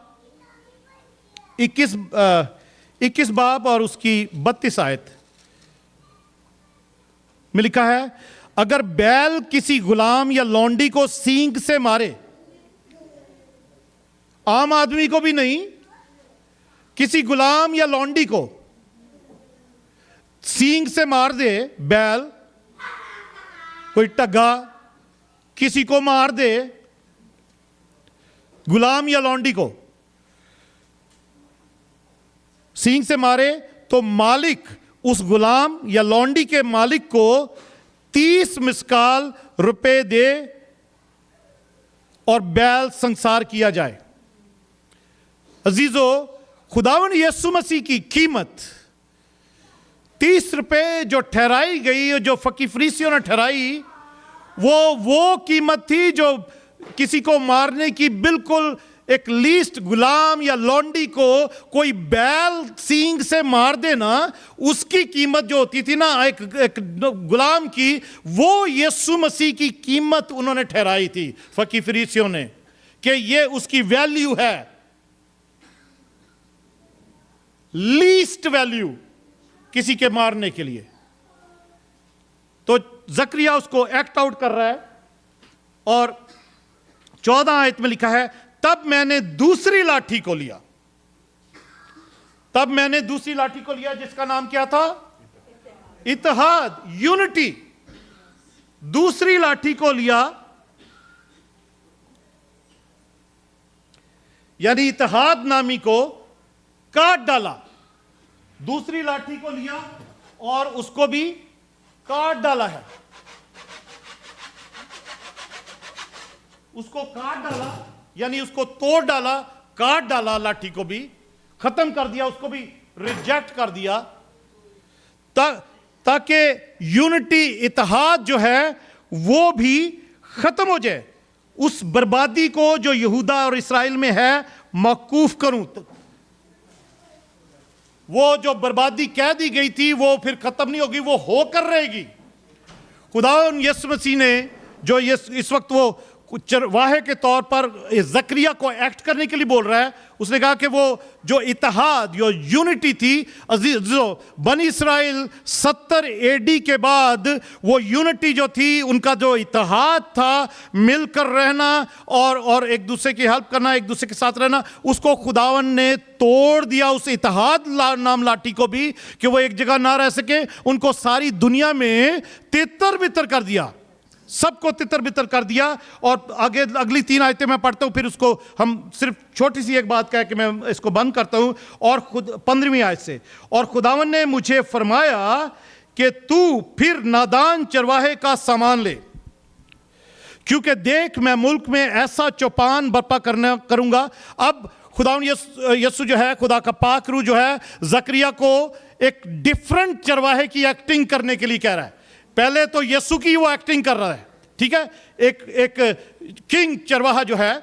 21 बाब और उसकी 32 आयत में लिखा है, अगर बैल किसी गुलाम या लौंडी को सींग से मारे, आम आदमी को भी नहीं, किसी गुलाम या लौंडी को सींग से मार दे, बैल कोई टग्गा किसी को मार दे, गुलाम या लौंडी को सींग से मारे, तो मालिक उस गुलाम या लौंडी के मालिक को 30 मिस्काल रुपए दे और बैल संसार किया जाए। अजीजों, खुदावन यीशु मसीह की कीमत 30 रुपए जो ठहराई गई, जो फरीसियों ने ठहराई, वो कीमत थी जो किसी को मारने की बिल्कुल एक लीस्ट, गुलाम या लौंडी को कोई बैल सींग से मार देना, उसकी कीमत जो होती थी ना एक गुलाम की, वो यीशु मसीह की कीमत उन्होंने ठहराई थी फरीसियों ने, कि ये उसकी वैल्यू है, लीस्ट वैल्यू किसी के मारने के लिए। तो जकरिया उसको एक्ट आउट कर रहा है, और 14 आयत में लिखा है, तब मैंने दूसरी लाठी को लिया, तब मैंने दूसरी लाठी को लिया जिसका नाम क्या था, इत्तेहाद, यूनिटी। दूसरी लाठी को लिया, यानी इत्तेहाद नामी को काट डाला। दूसरी लाठी को लिया और उसको भी काट डाला है, उसको काट डाला, यानी उसको तोड़ डाला, काट डाला, लाठी को भी खत्म कर दिया, उसको भी रिजेक्ट कर दिया, ताकि यूनिटी, इत्तेहाद जो है वो भी खत्म हो जाए। उस बर्बादी को जो यहूदा और इस्राएल में है मौकूफ करूं, वो जो बर्बादी कह दी गई थी वो फिर खत्म नहीं होगी, वो होकर रहेगी। खुदावन यीशु मसीह ने जो इस वक्त वो चरवाहे के तौर पर जकरिया को एक्ट करने के लिए बोल रहा है। उसने कहा कि वो जो इत्तेहाद, जो यूनिटी थी, जो बनी इस्राइल 70 एडी के बाद वो यूनिटी जो थी, उनका जो इत्तेहाद था, मिलकर रहना और एक दूसरे की हेल्प करना, एक दूसरे के साथ रहना, उसको खुदावन ने तोड़ दिया। उस इत्तेहाद नाम लाठी को भी, कि वो एक जगह ना रह सके, उनको सारी दुनिया में तितर बितर कर दिया, सबको तितर बितर कर दिया। और आगे अगली 3 आयतें मैं पढ़ता हूं, फिर उसको हम सिर्फ छोटी सी एक बात कह के मैं इसको बंद करता हूं। और खुद 15वीं आयत से, और खुदावन ने मुझे फरमाया कि तू फिर नादान चरवाहे का सामान ले, क्योंकि देख मैं मुल्क में ऐसा चौपान बर्पा करूंगा। अब खुदावन यीशु जो है, खुदा का पाक रूह जो है, जकरिया को एक डिफरेंट चरवाहे की एक्टिंग करने के लिए कह रहा है। पहले तो यीशु की वो एक्टिंग कर रहा है, ठीक है, एक किंग चरवाहा जो है,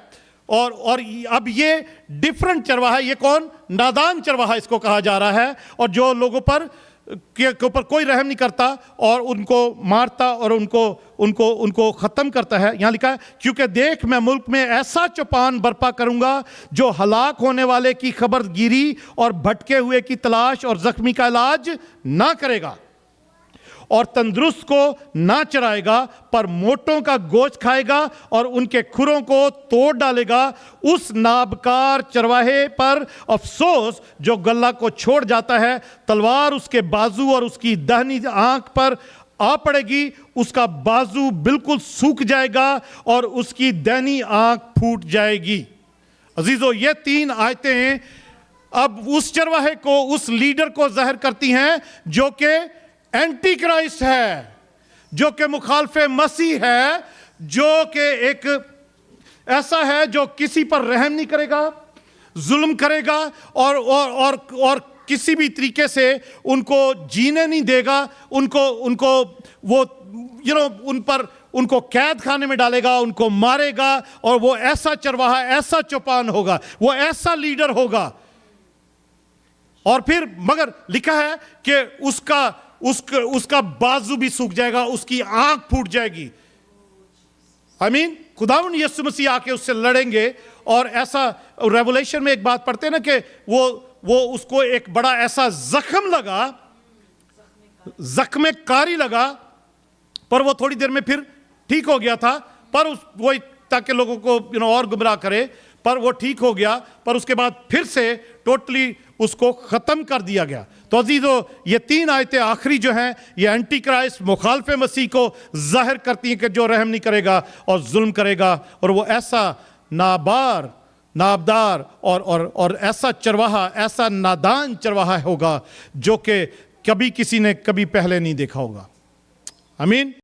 और अब ये डिफरेंट चरवाहा। ये कौन? नादान चरवाहा इसको कहा जा रहा है, और जो लोगों पर के ऊपर कोई रहम नहीं करता और उनको मारता और उनको ख़त्म करता है। यहाँ लिखा है, क्योंकि देख मैं मुल्क में ऐसा चौपान बर्पा करूंगा जो हलाक होने वाले की खबरगिरी और भटके हुए की तलाश और जख्मी का इलाज ना करेगा, और तंदुरुस्त को ना चराएगा, पर मोटों का गोश्त खाएगा और उनके खुरों को तोड़ डालेगा। उस नाबकार चरवाहे पर अफसोस जो गल्ला को छोड़ जाता है, तलवार उसके बाजू और उसकी दाहिनी आंख पर आ पड़ेगी, उसका बाजू बिल्कुल सूख जाएगा और उसकी दाहिनी आंख फूट जाएगी। अजीजों, ये 3 आयतें अब उस चरवाहे को, उस लीडर को जाहिर करती हैं जो कि एंटी क्राइस्ट है, जो कि मुखालफे मसीह है, जो कि एक ऐसा है जो किसी पर रहम नहीं करेगा, जुल्म करेगा और किसी भी तरीके से उनको जीने नहीं देगा, उनको वो उनको कैद खाने में डालेगा, उनको मारेगा। और वो ऐसा चरवाहा, ऐसा चौपान होगा, वो ऐसा लीडर होगा। और फिर मगर लिखा है कि उसका बाजू भी सूख जाएगा, उसकी आंख फूट जाएगी। खुदावंद यीशु मसीह आके उससे लड़ेंगे। और ऐसा रेवलेशन में एक बात पढ़ते हैं ना कि वो उसको एक बड़ा ऐसा जख्म लगा, जख्म कारी लगा, पर वो थोड़ी देर में फिर ठीक हो गया था, पर वो ताकि लोगों को और गुमराह करे, पर वो ठीक हो गया, पर उसके बाद फिर से टोटली उसको ख़त्म कर दिया गया। तो अजीज़ों, ये 3 आयतें आखिरी जो हैं, ये एंटी क्राइस्ट, मुखालफे मसीह को जाहिर करती हैं कि जो रहम नहीं करेगा और जुल्म करेगा, और वो ऐसा नाबार, नाबदार और ऐसा चरवाहा, ऐसा नादान चरवाहा होगा जो कि कभी किसी ने कभी पहले नहीं देखा होगा। आमीन।